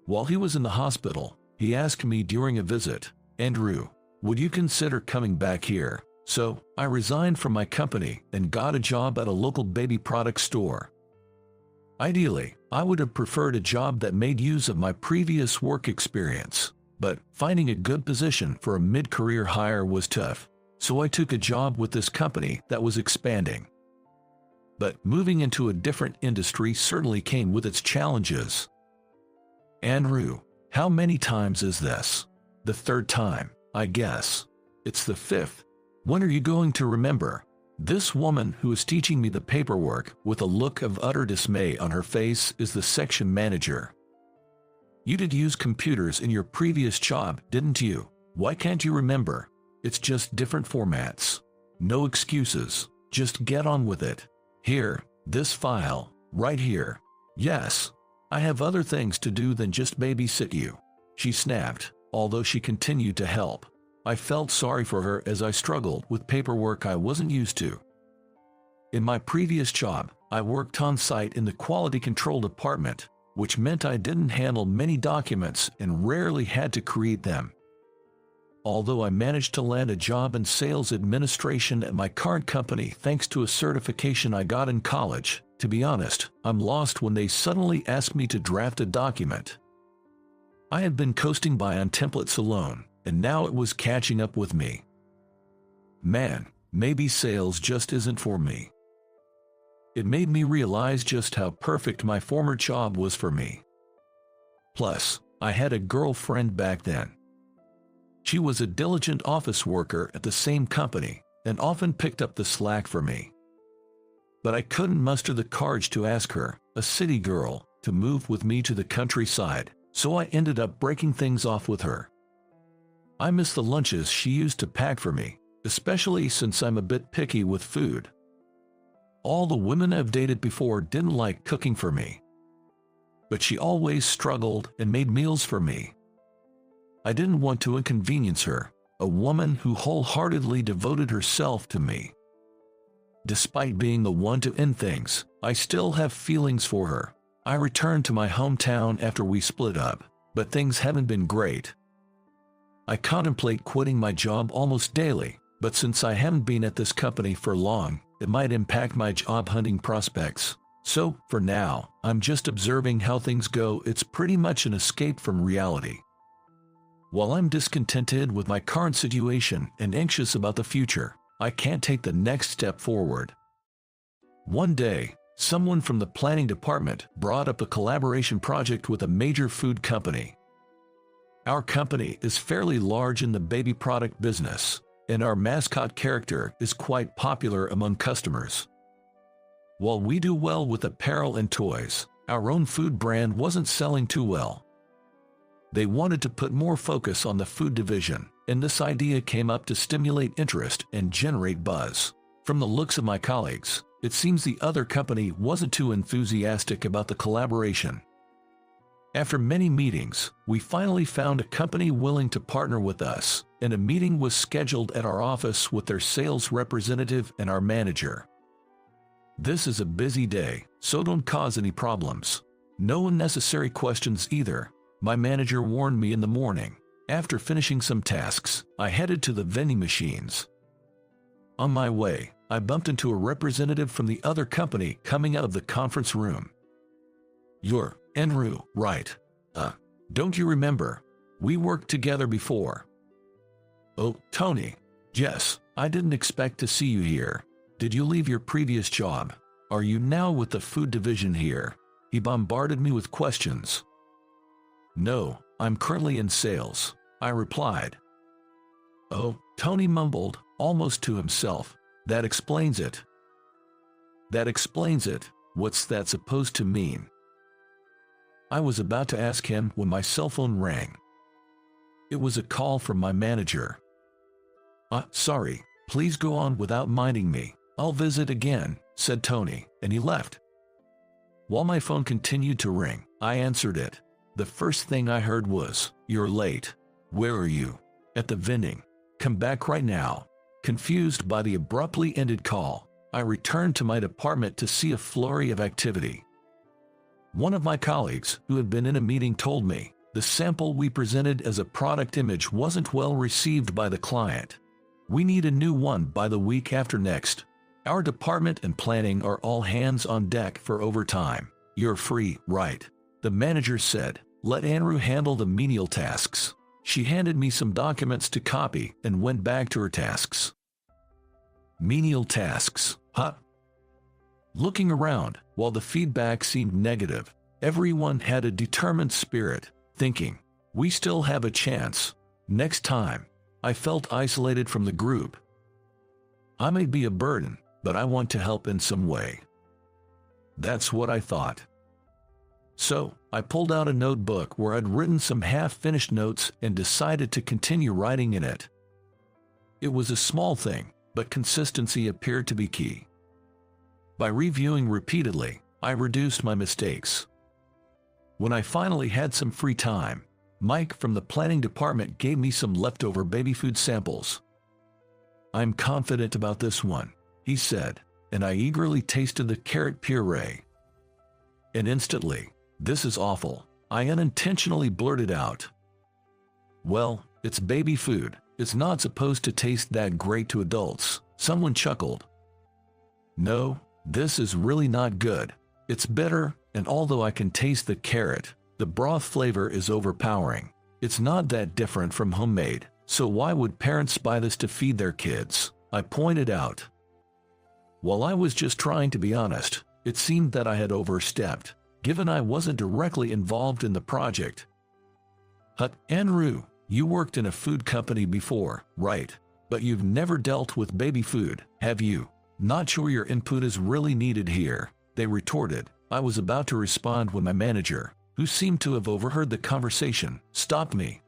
While he was in the hospital, he asked me during a visit, Andrew, would you consider coming back here? So, I resigned from my company and got a job at a local baby product store. Ideally, I would have preferred a job that made use of my previous work experience, but finding a good position for a mid-career hire was tough. So I took a job with this company that was expanding. But moving into a different industry certainly came with its challenges. Andrew, how many times is this? The third time, I guess. It's the fifth. When are you going to remember? This woman who is teaching me the paperwork with a look of utter dismay on her face is the section manager. You did use computers in your previous job, didn't you? Why can't you remember? It's just different formats. No excuses. Just get on with it. Here, this file, right here. Yes, I have other things to do than just babysit you. She snapped, although she continued to help. I felt sorry for her as I struggled with paperwork I wasn't used to. In my previous job, I worked on site in the quality control department, which meant I didn't handle many documents and rarely had to create them. Although I managed to land a job in sales administration at my current company thanks to a certification I got in college, to be honest, I'm lost when they suddenly ask me to draft a document. I had been coasting by on templates alone, and now it was catching up with me. Man, maybe sales just isn't for me. It made me realize just how perfect my former job was for me. Plus, I had a girlfriend back then. She was a diligent office worker at the same company and often picked up the slack for me. But I couldn't muster the courage to ask her, a city girl, to move with me to the countryside, so I ended up breaking things off with her. I miss the lunches she used to pack for me, especially since I'm a bit picky with food. All the women I've dated before didn't like cooking for me. But she always struggled and made meals for me. I didn't want to inconvenience her, a woman who wholeheartedly devoted herself to me. Despite being the one to end things, I still have feelings for her. I returned to my hometown after we split up, but things haven't been great. I contemplate quitting my job almost daily, but since I haven't been at this company for long, it might impact my job hunting prospects. So, for now, I'm just observing how things go. It's pretty much an escape from reality. While I'm discontented with my current situation and anxious about the future, I can't take the next step forward. One day, someone from the planning department brought up a collaboration project with a major food company. Our company is fairly large in the baby product business, and our mascot character is quite popular among customers. While we do well with apparel and toys, our own food brand wasn't selling too well. They wanted to put more focus on the food division, and this idea came up to stimulate interest and generate buzz. From the looks of my colleagues, it seems the other company wasn't too enthusiastic about the collaboration. After many meetings, we finally found a company willing to partner with us, and a meeting was scheduled at our office with their sales representative and our manager. This is a busy day, so don't cause any problems. No unnecessary questions either, my manager warned me in the morning. After finishing some tasks, I headed to the vending machines. On my way, I bumped into a representative from the other company coming out of the conference room. "You're Andrew, right? Don't you remember? We worked together before." "Oh, Tony. Yes, I didn't expect to see you here. Did you leave your previous job? Are you now with the food division here?" He bombarded me with questions. "No, I'm currently in sales," I replied. "Oh," Tony mumbled, almost to himself. "That explains it." "That explains it? What's that supposed to mean?" I was about to ask him when my cell phone rang. It was a call from my manager. Sorry, please go on without minding me. I'll visit again," said Tony, and he left. While my phone continued to ring, I answered it. The first thing I heard was, "You're late. Where are you?" "At the vending. Come back right now." Confused by the abruptly ended call, I returned to my department to see a flurry of activity. One of my colleagues, who had been in a meeting, told me the sample we presented as a product image wasn't well received by the client. "We need a new one by the week after next. Our department and planning are all hands on deck for overtime. You're free, right?" The manager said, "Let Andrew handle the menial tasks." She handed me some documents to copy and went back to her tasks. Menial tasks, huh? Looking around, while the feedback seemed negative, Everyone had a determined spirit, thinking, we still have a chance. Next time, I felt isolated from the group. I may be a burden, but I want to help in some way. That's what I thought. So, I pulled out a notebook where I'd written some half-finished notes and decided to continue writing in it. It was a small thing, but consistency appeared to be key. By reviewing repeatedly, I reduced my mistakes. When I finally had some free time, Mike from the planning department gave me some leftover baby food samples. I'm confident about this one, he said, and I eagerly tasted the carrot puree. And instantly, this is awful, I unintentionally blurted out. Well, it's baby food, it's not supposed to taste that great to adults, someone chuckled. No, this is really not good. It's bitter, and although I can taste the carrot, the broth flavor is overpowering. It's not that different from homemade, so why would parents buy this to feed their kids? I pointed out. While I was just trying to be honest, it seemed that I had overstepped, given I wasn't directly involved in the project. Andrew, you worked in a food company before, right? But you've never dealt with baby food, have you? Not sure your input is really needed here, they retorted. I was about to respond when my manager, who seemed to have overheard the conversation, stopped me.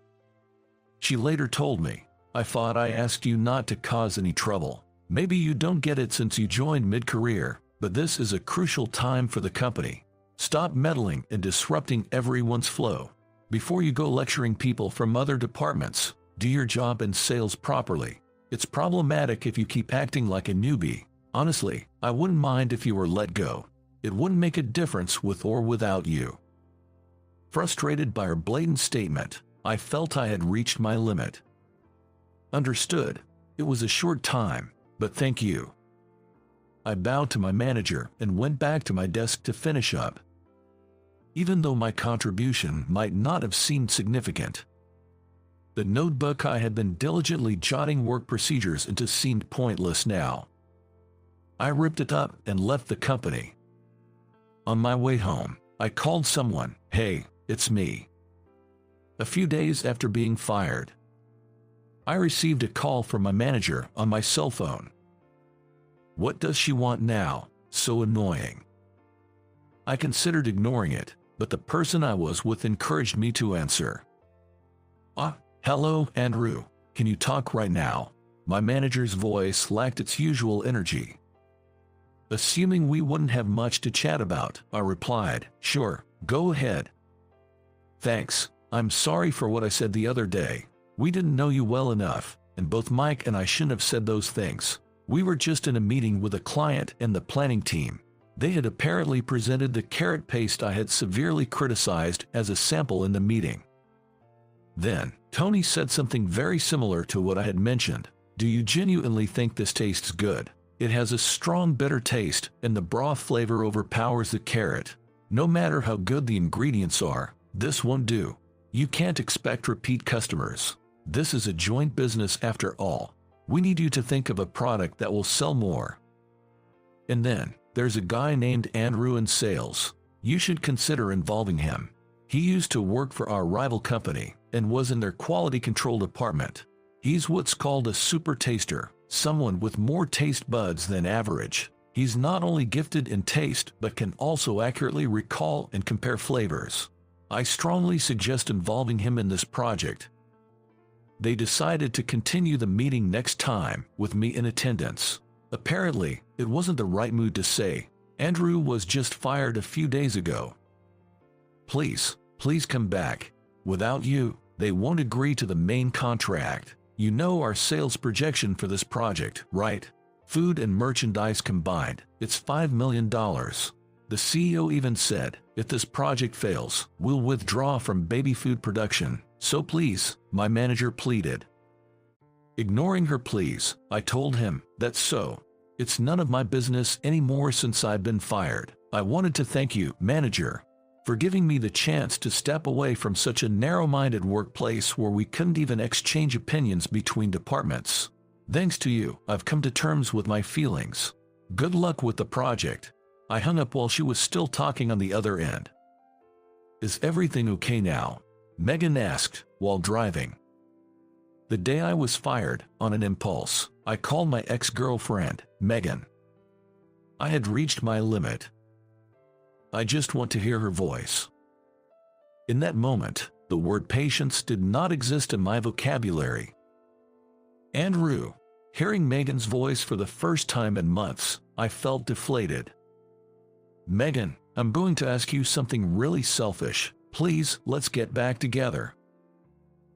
She later told me, I thought I asked you not to cause any trouble. Maybe you don't get it since you joined mid-career, but this is a crucial time for the company. Stop meddling and disrupting everyone's flow. Before you go lecturing people from other departments, do your job in sales properly. It's problematic if you keep acting like a newbie. Honestly, I wouldn't mind if you were let go. It wouldn't make a difference with or without you. Frustrated by her blatant statement, I felt I had reached my limit. Understood. It was a short time, but thank you. I bowed to my manager and went back to my desk to finish up. Even though my contribution might not have seemed significant, the notebook I had been diligently jotting work procedures into seemed pointless now. I ripped it up and left the company. On my way home, I called someone. Hey, it's me. A few days after being fired, I received a call from my manager on my cell phone. What does she want now? So annoying. I considered ignoring it, but the person I was with encouraged me to answer. Hello, Andrew. Can you talk right now? My manager's voice lacked its usual energy. Assuming we wouldn't have much to chat about, I replied, sure, go ahead. Thanks, I'm sorry for what I said the other day. We didn't know you well enough, and both Mike and I shouldn't have said those things. We were just in a meeting with a client and the planning team. They had apparently presented the carrot paste I had severely criticized as a sample in the meeting. Then, Tony said something very similar to what I had mentioned. Do you genuinely think this tastes good? It has a strong bitter taste, and the broth flavor overpowers the carrot. No matter how good the ingredients are, this won't do. You can't expect repeat customers. This is a joint business after all. We need you to think of a product that will sell more. And then, there's a guy named Andrew in sales. You should consider involving him. He used to work for our rival company and was in their quality control department. He's what's called a super taster, someone with more taste buds than average. He's not only gifted in taste but can also accurately recall and compare flavors. I strongly suggest involving him in this project. They decided to continue the meeting next time, with me in attendance. Apparently, it wasn't the right mood to say, Andrew was just fired a few days ago. Please come back. Without you, they won't agree to the main contract. You know our sales projection for this project, right? Food and merchandise combined, it's $5 million. The CEO even said, if this project fails, we'll withdraw from baby food production. So please, my manager pleaded. Ignoring her pleas, I told him, that's so. It's none of my business anymore since I've been fired. I wanted to thank you, manager, for giving me the chance to step away from such a narrow-minded workplace where we couldn't even exchange opinions between departments. Thanks to you, I've come to terms with my feelings. Good luck with the project. I hung up while she was still talking on the other end. "Is everything okay now?" Megan asked while driving. The day I was fired, on an impulse, I called my ex-girlfriend, Megan. I had reached my limit. I just want to hear her voice. In that moment, the word patience did not exist in my vocabulary. "Andrew." Hearing Megan's voice for the first time in months, I felt deflated. "Megan, I'm going to ask you something really selfish. Please, let's get back together."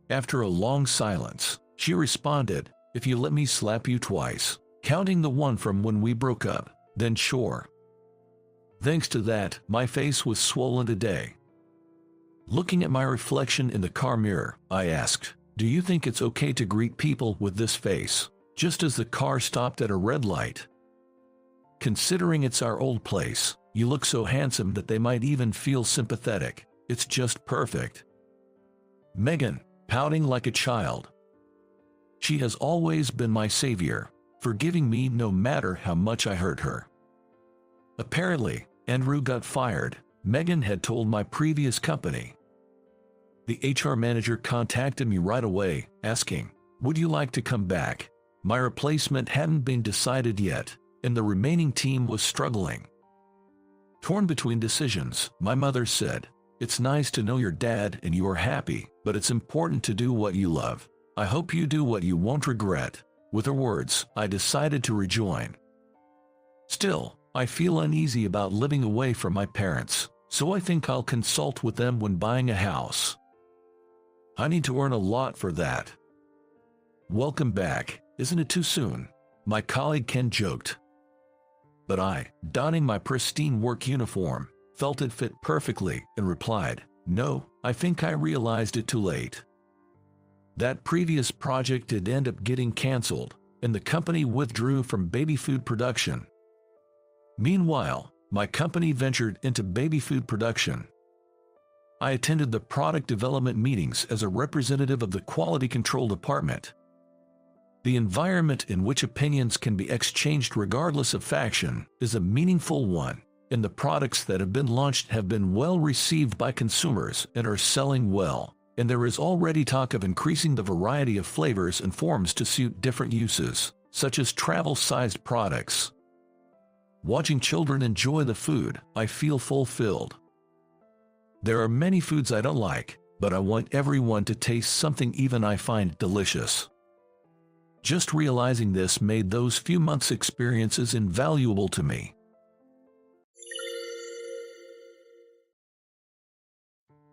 After a long silence, she responded, "If you let me slap you twice, counting the one from when we broke up, then sure." Thanks to that, my face was swollen today. Looking at my reflection in the car mirror, I asked, "Do you think it's okay to greet people with this face, just as the car stopped at a red light? Considering it's our old place, you look so handsome that they might even feel sympathetic. It's just perfect." Megan, pouting like a child. She has always been my savior, forgiving me no matter how much I hurt her. Apparently, Andrew got fired, Megan had told my previous company. The HR manager contacted me right away, asking, "Would you like to come back?" My replacement hadn't been decided yet, and the remaining team was struggling. Torn between decisions, my mother said, "It's nice to know your dad and you are happy, but it's important to do what you love. I hope you do what you won't regret." With her words, I decided to rejoin. Still, I feel uneasy about living away from my parents, so I think I'll consult with them when buying a house. I need to earn a lot for that. "Welcome back, isn't it too soon?" my colleague Ken joked. But I, donning my pristine work uniform, felt it fit perfectly and replied, "No, I think I realized it too late." That previous project did end up getting canceled, and the company withdrew from baby food production. Meanwhile, my company ventured into baby food production. I attended the product development meetings as a representative of the quality control department. The environment in which opinions can be exchanged regardless of faction is a meaningful one, and the products that have been launched have been well received by consumers and are selling well, and there is already talk of increasing the variety of flavors and forms to suit different uses, such as travel-sized products. Watching children enjoy the food, I feel fulfilled. There are many foods I don't like, but I want everyone to taste something even I find delicious. Just realizing this made those few months' experiences invaluable to me.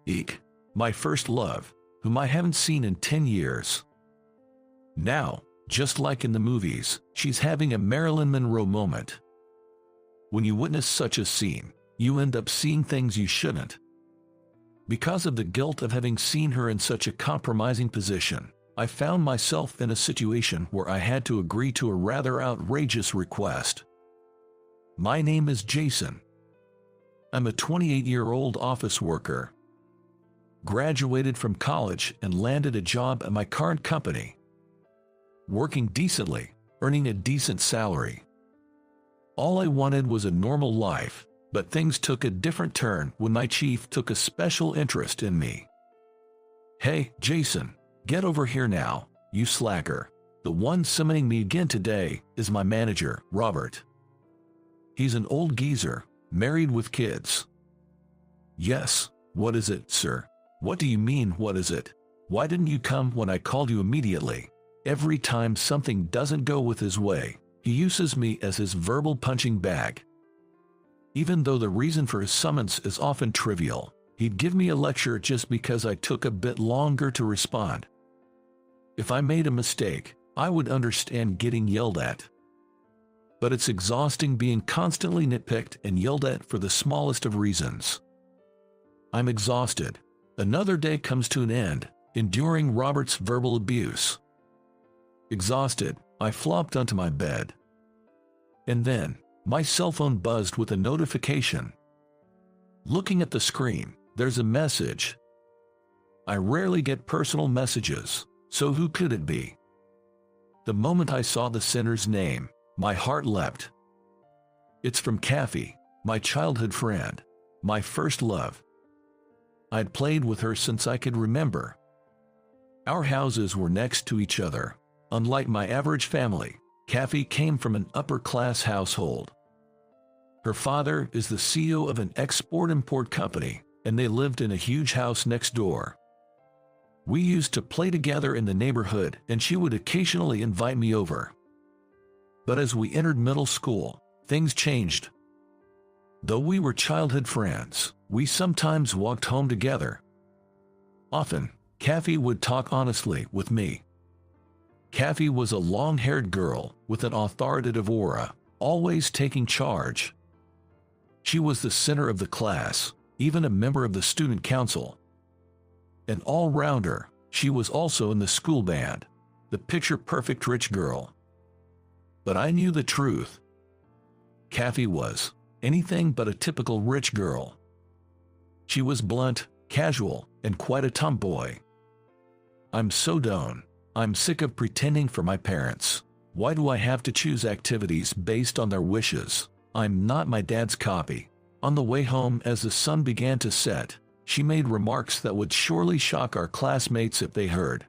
Eek, my first love, whom I haven't seen in 10 years. Now, just like in the movies, she's having a Marilyn Monroe moment. When you witness such a scene, you end up seeing things you shouldn't. Because of the guilt of having seen her in such a compromising position, I found myself in a situation where I had to agree to a rather outrageous request. My name is Jason. I'm a 28-year-old office worker. Graduated from college and landed a job at my current company. Working decently, earning a decent salary. All I wanted was a normal life, but things took a different turn when my chief took a special interest in me. "Hey, Jason, get over here now, you slacker." The one summoning me again today is my manager, Robert. He's an old geezer, married with kids. "Yes, what is it, sir?" "What do you mean, what is it? Why didn't you come when I called you immediately?" Every time something doesn't go with his way, he uses me as his verbal punching bag. Even though the reason for his summons is often trivial, he'd give me a lecture just because I took a bit longer to respond. If I made a mistake, I would understand getting yelled at. But it's exhausting being constantly nitpicked and yelled at for the smallest of reasons. I'm exhausted. Another day comes to an end, enduring Robert's verbal abuse. Exhausted, I flopped onto my bed. And then, my cell phone buzzed with a notification. Looking at the screen, there's a message. I rarely get personal messages, so who could it be? The moment I saw the sender's name, my heart leapt. It's from Kathy, my childhood friend, my first love. I'd played with her since I could remember. Our houses were next to each other. Unlike my average family, Kathy came from an upper-class household. Her father is the CEO of an export-import company, and they lived in a huge house next door. We used to play together in the neighborhood, and she would occasionally invite me over. But as we entered middle school, things changed. Though we were childhood friends, we sometimes walked home together. Often, Kathy would talk honestly with me. Kathy was a long-haired girl with an authoritative aura, always taking charge. She was the center of the class, even a member of the student council. An all-rounder, she was also in the school band, the picture-perfect rich girl. But I knew the truth. Kathy was anything but a typical rich girl. She was blunt, casual, and quite a tomboy. I'm so done. I'm sick of pretending for my parents. Why do I have to choose activities based on their wishes? I'm not my dad's copy. On the way home, as the sun began to set, she made remarks that would surely shock our classmates if they heard.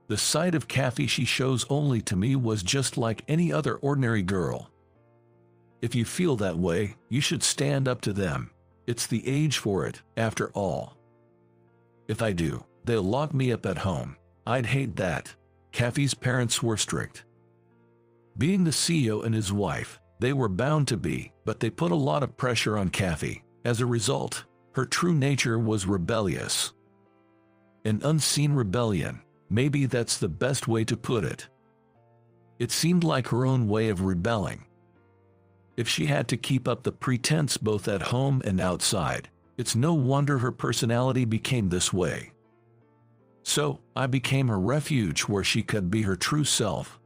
The side of Kathy she shows only to me was just like any other ordinary girl. If you feel that way, you should stand up to them. It's the age for it, after all. If I do, they'll lock me up at home. I'd hate that. Kathy's parents were strict. Being the CEO and his wife, they were bound to be, but they put a lot of pressure on Kathy. As a result, her true nature was rebellious. An unseen rebellion, maybe that's the best way to put it. It seemed like her own way of rebelling. If she had to keep up the pretense both at home and outside, it's no wonder her personality became this way. So, I became her refuge where she could be her true self.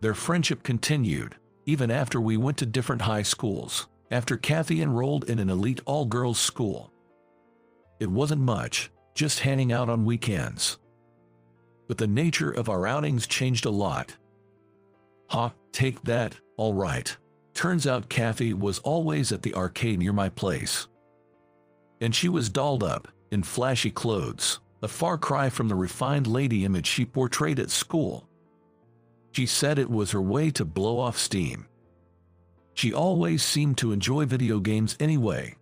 Their friendship continued, even after we went to different high schools, after Kathy enrolled in an elite all-girls school. It wasn't much, just hanging out on weekends. But the nature of our outings changed a lot. Take that, all right. Turns out Kathy was always at the arcade near my place. And she was dolled up, in flashy clothes, a far cry from the refined lady image she portrayed at school. She said it was her way to blow off steam. She always seemed to enjoy video games anyway.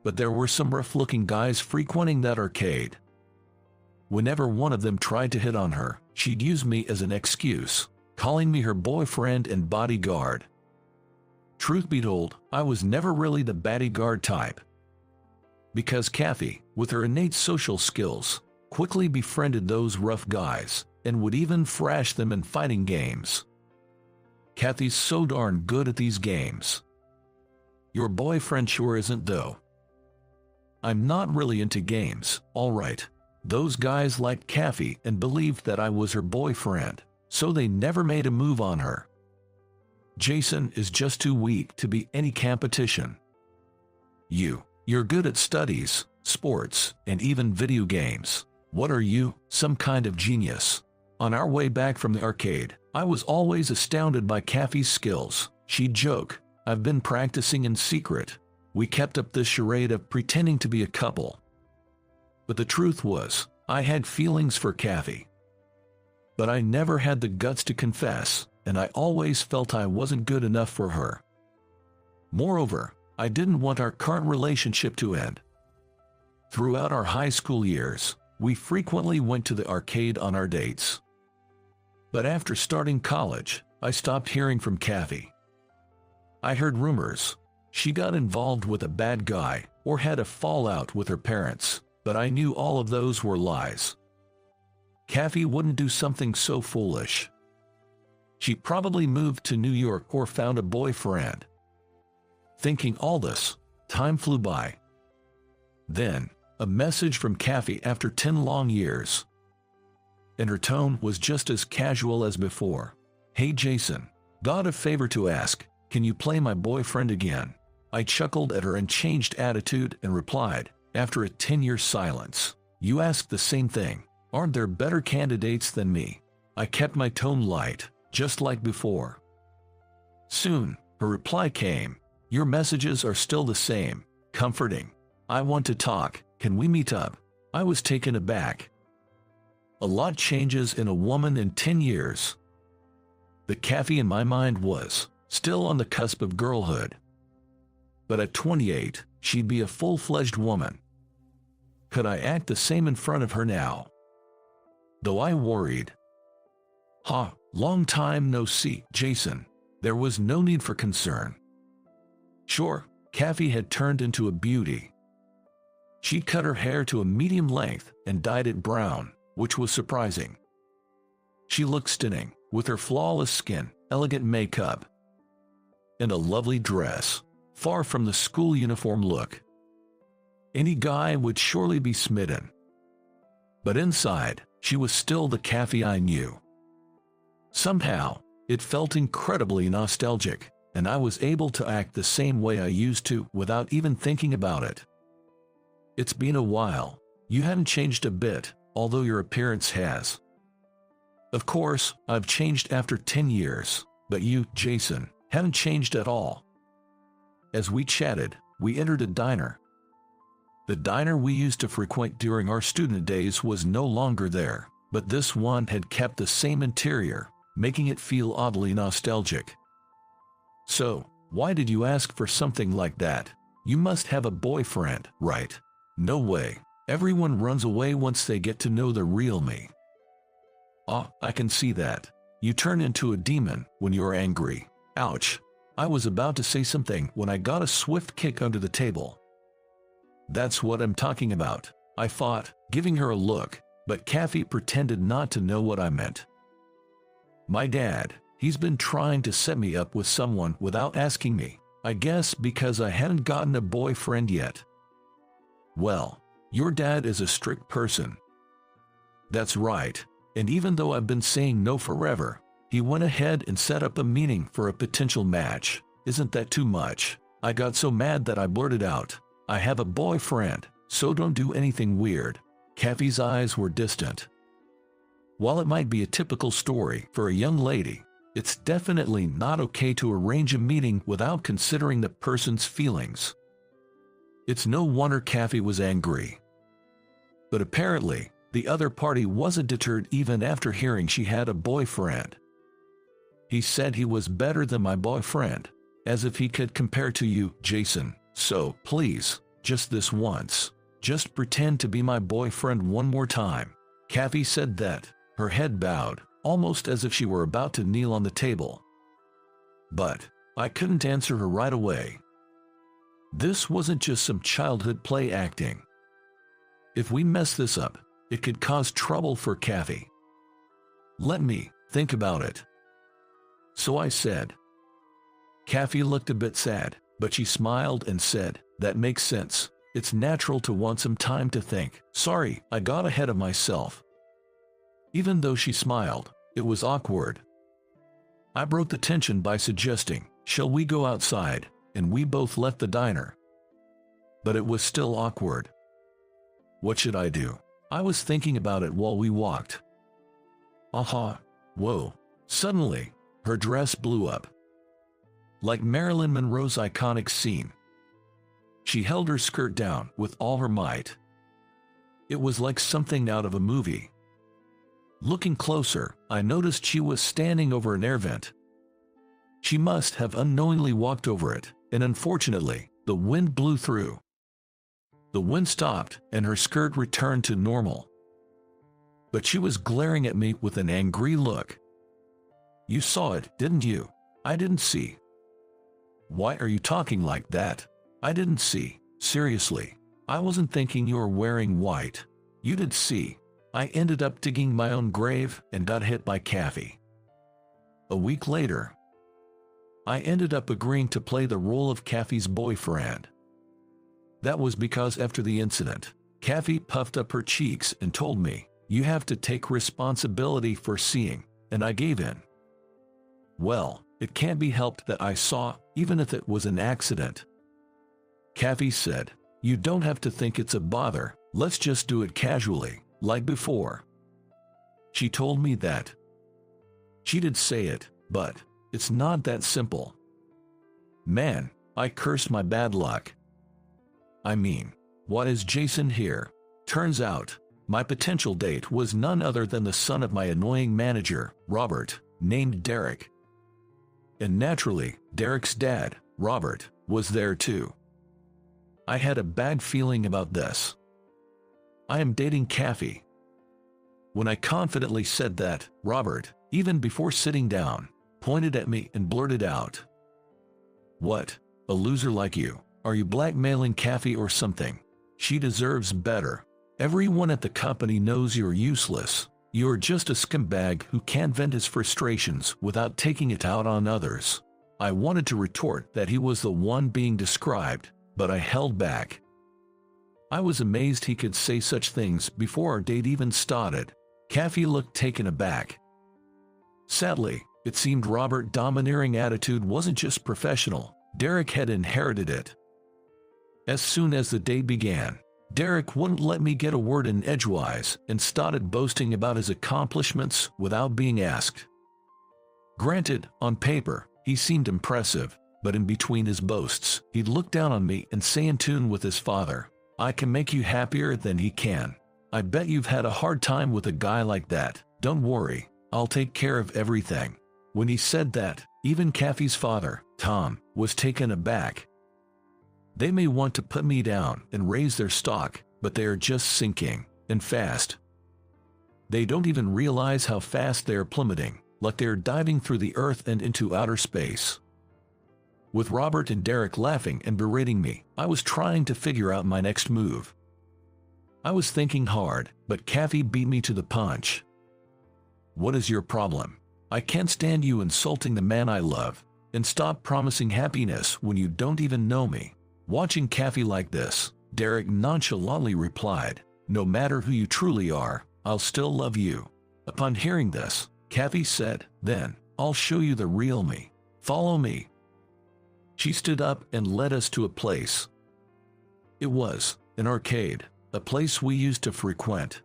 But there were some rough-looking guys frequenting that arcade. Whenever one of them tried to hit on her, she'd use me as an excuse, calling me her boyfriend and bodyguard. Truth be told, I was never really the bodyguard type. Because Kathy, with her innate social skills, quickly befriended those rough guys, and would even thrash them in fighting games. Kathy's so darn good at these games. Your boyfriend sure isn't though. I'm not really into games, alright. Those guys liked Kathy and believed that I was her boyfriend, so they never made a move on her. Jason is just too weak to be any competition. You're good at studies, sports, and even video games. What are you, some kind of genius? On our way back from the arcade, I was always astounded by Kathy's skills. She'd joke, I've been practicing in secret. We kept up this charade of pretending to be a couple. But the truth was, I had feelings for Kathy. But I never had the guts to confess, and I always felt I wasn't good enough for her. Moreover, I didn't want our current relationship to end. Throughout our high school years, we frequently went to the arcade on our dates. But after starting college, I stopped hearing from Kathy. I heard rumors. She got involved with a bad guy or had a fallout with her parents, but I knew all of those were lies. Kathy wouldn't do something so foolish. She probably moved to New York or found a boyfriend. Thinking all this, time flew by. Then, a message from Kathy after 10 long years. And her tone was just as casual as before. Hey Jason, got a favor to ask, can you play my boyfriend again? I chuckled at her unchanged attitude and replied, after a 10-year silence, you asked the same thing. Aren't there better candidates than me? I kept my tone light, just like before. Soon, her reply came. Your messages are still the same, comforting. I want to talk, can we meet up? I was taken aback. A lot changes in a woman in 10 years. The Kathy in my mind was still on the cusp of girlhood. But at 28, she'd be a full-fledged woman. Could I act the same in front of her now? Though I worried. Long time no see, Jason. There was no need for concern. Sure, Kathy had turned into a beauty. She cut her hair to a medium length and dyed it brown, which was surprising. She looked stunning, with her flawless skin, elegant makeup, and a lovely dress, far from the school uniform look. Any guy would surely be smitten. But inside, she was still the Kathy I knew. Somehow, it felt incredibly nostalgic, and I was able to act the same way I used to without even thinking about it. It's been a while. You haven't changed a bit, although your appearance has. Of course, I've changed after 10 years, but you, Jason, haven't changed at all. As we chatted, we entered a diner. The diner we used to frequent during our student days was no longer there, but this one had kept the same interior, making it feel oddly nostalgic. So, why did you ask for something like that? You must have a boyfriend, right? No way. Everyone runs away once they get to know the real me. I can see that. You turn into a demon when you're angry. Ouch. I was about to say something when I got a swift kick under the table. That's what I'm talking about, I thought, giving her a look, but Kathy pretended not to know what I meant. My dad, he's been trying to set me up with someone without asking me, I guess because I hadn't gotten a boyfriend yet. Well, your dad is a strict person. That's right, and even though I've been saying no forever, he went ahead and set up a meeting for a potential match. Isn't that too much? I got so mad that I blurted out, I have a boyfriend, so don't do anything weird. Kathy's eyes were distant. While it might be a typical story for a young lady, it's definitely not okay to arrange a meeting without considering the person's feelings. It's no wonder Kathy was angry. But apparently, the other party wasn't deterred even after hearing she had a boyfriend. He said he was better than my boyfriend, as if he could compare to you, Jason. So, please, just this once, just pretend to be my boyfriend one more time. Kathy said that, her head bowed, almost as if she were about to kneel on the table. But I couldn't answer her right away. This wasn't just some childhood play acting. If we mess this up, it could cause trouble for Kathy. Let me think about it. So I said. Kathy looked a bit sad, but she smiled and said, that makes sense. It's natural to want some time to think. Sorry, I got ahead of myself. Even though she smiled, it was awkward. I broke the tension by suggesting, shall we go outside, and we both left the diner. But it was still awkward. What should I do? I was thinking about it while we walked. Whoa. Suddenly, her dress blew up. Like Marilyn Monroe's iconic scene. She held her skirt down with all her might. It was like something out of a movie. Looking closer, I noticed she was standing over an air vent. She must have unknowingly walked over it, and unfortunately, the wind blew through. The wind stopped, and her skirt returned to normal. But she was glaring at me with an angry look. You saw it, didn't you? I didn't see. Why are you talking like that? I didn't see. Seriously. I wasn't thinking you were wearing white. You did see. I ended up digging my own grave and got hit by Kathy. A week later, I ended up agreeing to play the role of Kathy's boyfriend. That was because after the incident, Kathy puffed up her cheeks and told me, you have to take responsibility for seeing, and I gave in. Well, it can't be helped that I saw, even if it was an accident. Kathy said, you don't have to think it's a bother, let's just do it casually, like before. She told me that. She did say it, but it's not that simple. Man, I cursed my bad luck. I mean, What is Jason here? Turns out, my potential date was none other than the son of my annoying manager, Robert, named Derek. And naturally, Derek's dad, Robert, was there too. I had a bad feeling about this. I am dating Kathy. When I confidently said that, Robert, even before sitting down, pointed at me and blurted out, "What? A loser like you? Are you blackmailing Kathy or something? She deserves better. Everyone at the company knows you're useless. You're just a scumbag who can't vent his frustrations without taking it out on others." I wanted to retort that he was the one being described, but I held back. I was amazed he could say such things before our date even started. Kathy looked taken aback. Sadly, it seemed Robert's domineering attitude wasn't just professional, Derek had inherited it. As soon as the day began, Derek wouldn't let me get a word in edgewise and started boasting about his accomplishments without being asked. Granted, on paper, he seemed impressive, but in between his boasts, he'd look down on me and say in tune with his father, "I can make you happier than he can. I bet you've had a hard time with a guy like that. Don't worry, I'll take care of everything." When he said that, even Kathy's father, Tom, was taken aback. They may want to put me down and raise their stock, but they are just sinking, and fast. They don't even realize how fast they are plummeting, like they are diving through the earth and into outer space. With Robert and Derek laughing and berating me, I was trying to figure out my next move. I was thinking hard, but Kathy beat me to the punch. "What is your problem? I can't stand you insulting the man I love, and stop promising happiness when you don't even know me." Watching Kathy like this, Derek nonchalantly replied, "No matter who you truly are, I'll still love you." Upon hearing this, Kathy said, "Then, I'll show you the real me. Follow me." She stood up and led us to a place. It was an arcade, a place we used to frequent.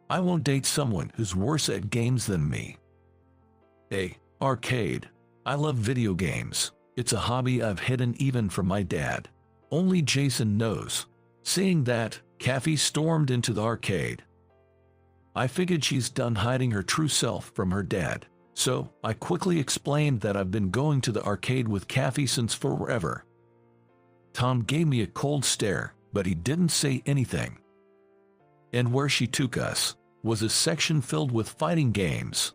I won't date someone who's worse at games than me. Arcade. I love video games. It's a hobby I've hidden even from my dad. Only Jason knows. Seeing that, Kathy stormed into the arcade. I figured she's done hiding her true self from her dad, so I quickly explained that I've been going to the arcade with Kathy since forever. Tom gave me a cold stare, but he didn't say anything. And where she took us was a section filled with fighting games.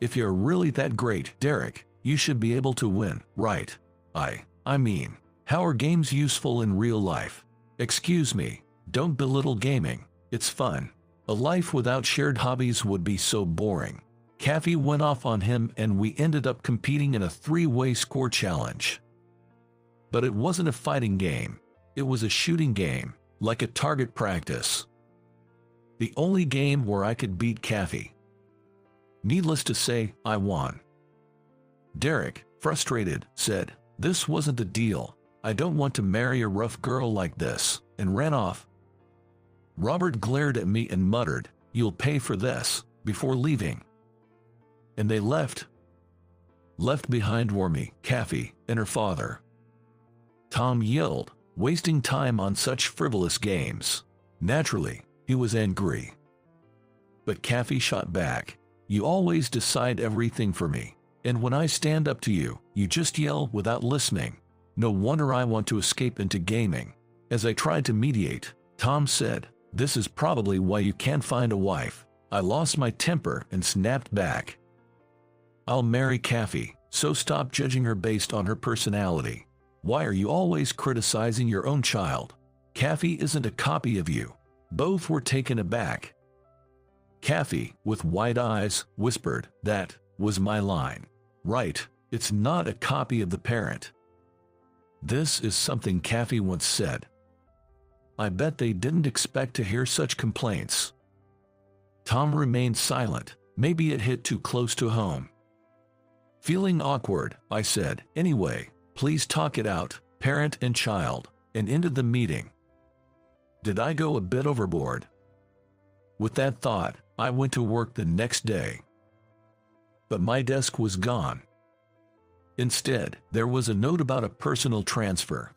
If you're really that great, Derek, you should be able to win, right? I mean, how are games useful in real life? Excuse me, don't belittle gaming, it's fun. A life without shared hobbies would be so boring. Kathy went off on him and we ended up competing in a three-way score challenge. But it wasn't a fighting game, it was a shooting game, like a target practice. The only game where I could beat Kathy. Needless to say, I won. Derek, frustrated, said, "This wasn't the deal. I don't want to marry a rough girl like this," and ran off. Robert glared at me and muttered, "You'll pay for this," before leaving. And they left. Left behind were me, Kathy, and her father. Tom yelled, wasting time on such frivolous games. Naturally, he was angry. But Kathy shot back, "You always decide everything for me. And when I stand up to you, you just yell without listening. No wonder I want to escape into gaming." As I tried to mediate, Tom said, "This is probably why you can't find a wife." I lost my temper and snapped back. "I'll marry Kathy, so stop judging her based on her personality. Why are you always criticizing your own child? Kathy isn't a copy of you." Both were taken aback. Kathy, with wide eyes, whispered, "That was my line. Right, it's not a copy of the parent." This is something Kathy once said. I bet they didn't expect to hear such complaints. Tom remained silent. Maybe it hit too close to home. Feeling awkward, I said, "Anyway, please talk it out, parent and child," and ended the meeting. Did I go a bit overboard? With that thought, I went to work the next day. But my desk was gone. Instead, there was a note about a personal transfer.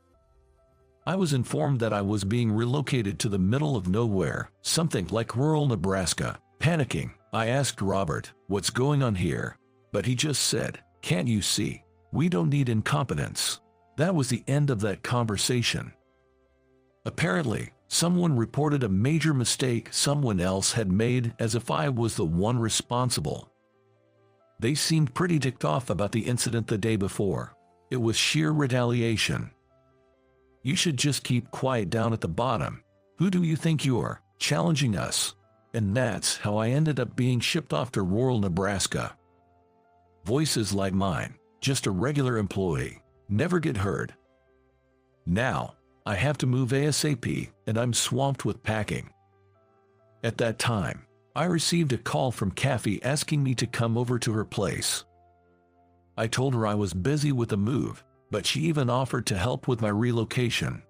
I was informed that I was being relocated to the middle of nowhere, something like rural Nebraska. Panicking, I asked Robert, "What's going on here?" But he just said, "Can't you see? We don't need incompetence." That was the end of that conversation. Apparently, someone reported a major mistake someone else had made, as if I was the one responsible. They seemed pretty ticked off about the incident the day before. It was sheer retaliation. You should just keep quiet down at the bottom. Who do you think you are, challenging us? And that's how I ended up being shipped off to rural Nebraska. Voices like mine, just a regular employee, never get heard. Now, I have to move ASAP, and I'm swamped with packing. At that time, I received a call from Kathy asking me to come over to her place. I told her I was busy with the move, but she even offered to help with my relocation.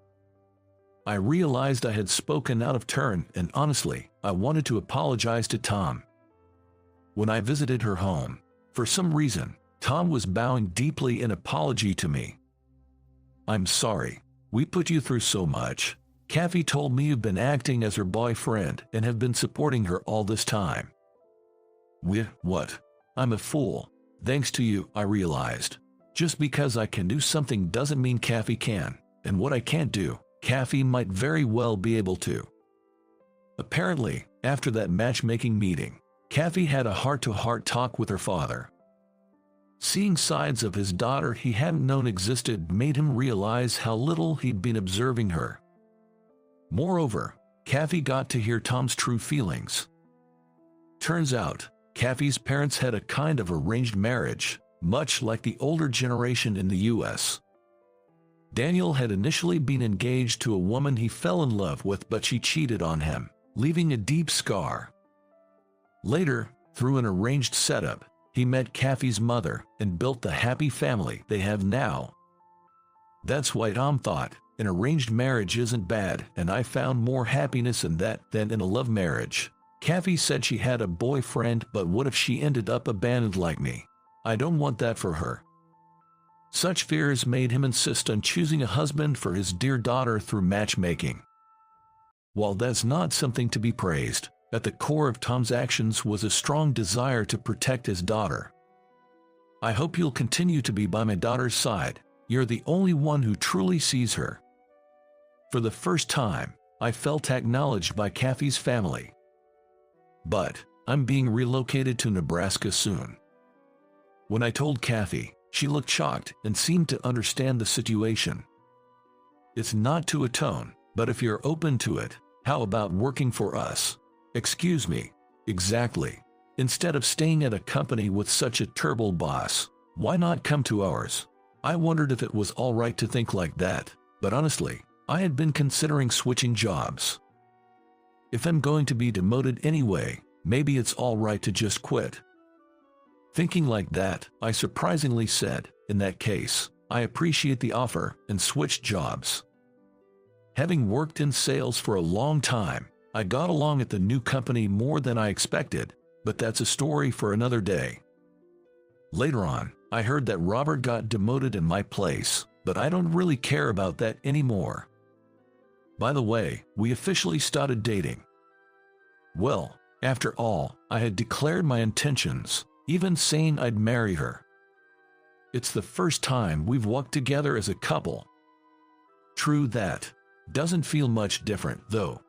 I realized I had spoken out of turn, and honestly, I wanted to apologize to Tom. When I visited her home, for some reason, Tom was bowing deeply in apology to me. "I'm sorry. We put you through so much. Kathy told me you've been acting as her boyfriend and have been supporting her all this time." What? I'm a fool. Thanks to you, I realized. Just because I can do something doesn't mean Kathy can, and what I can't do, Kathy might very well be able to. Apparently, after that matchmaking meeting, Kathy had a heart-to-heart talk with her father. Seeing sides of his daughter he hadn't known existed made him realize how little he'd been observing her. Moreover, Kathy got to hear Tom's true feelings. Turns out, Kathy's parents had a kind of arranged marriage, much like the older generation in the U.S. Daniel had initially been engaged to a woman he fell in love with, but she cheated on him, leaving a deep scar. Later, through an arranged setup, he met Kathy's mother and built the happy family they have now. That's why Tom thought an arranged marriage isn't bad, and I found more happiness in that than in a love marriage. Kathy said she had a boyfriend, but what if she ended up abandoned like me? I don't want that for her. Such fears made him insist on choosing a husband for his dear daughter through matchmaking. While that's not something to be praised, at the core of Tom's actions was a strong desire to protect his daughter. "I hope you'll continue to be by my daughter's side. You're the only one who truly sees her." For the first time, I felt acknowledged by Kathy's family. But I'm being relocated to Nebraska soon. When I told Kathy, she looked shocked and seemed to understand the situation. "It's not to atone, but if you're open to it, how about working for us?" "Excuse me." "Exactly. Instead of staying at a company with such a terrible boss, why not come to ours?" I wondered if it was all right to think like that, but honestly, I had been considering switching jobs. If I'm going to be demoted anyway, maybe it's all right to just quit. Thinking like that, I surprisingly said, "In that case, I appreciate the offer," and switched jobs. Having worked in sales for a long time, I got along at the new company more than I expected, but that's a story for another day. Later on, I heard that Robert got demoted in my place, but I don't really care about that anymore. By the way, we officially started dating. Well, after all, I had declared my intentions, even saying I'd marry her. It's the first time we've walked together as a couple. True that. Doesn't feel much different, though.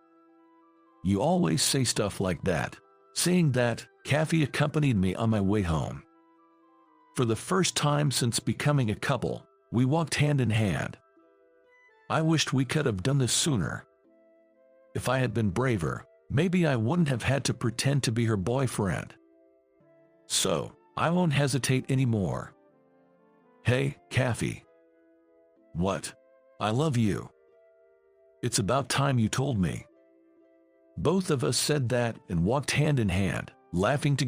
You always say stuff like that. Saying that, Kathy accompanied me on my way home. For the first time since becoming a couple, we walked hand in hand. I wished we could have done this sooner. If I had been braver, maybe I wouldn't have had to pretend to be her boyfriend. So, I won't hesitate anymore. "Hey, Kathy." "What?" "I love you." "It's about time you told me." Both of us said that and walked hand in hand, laughing together.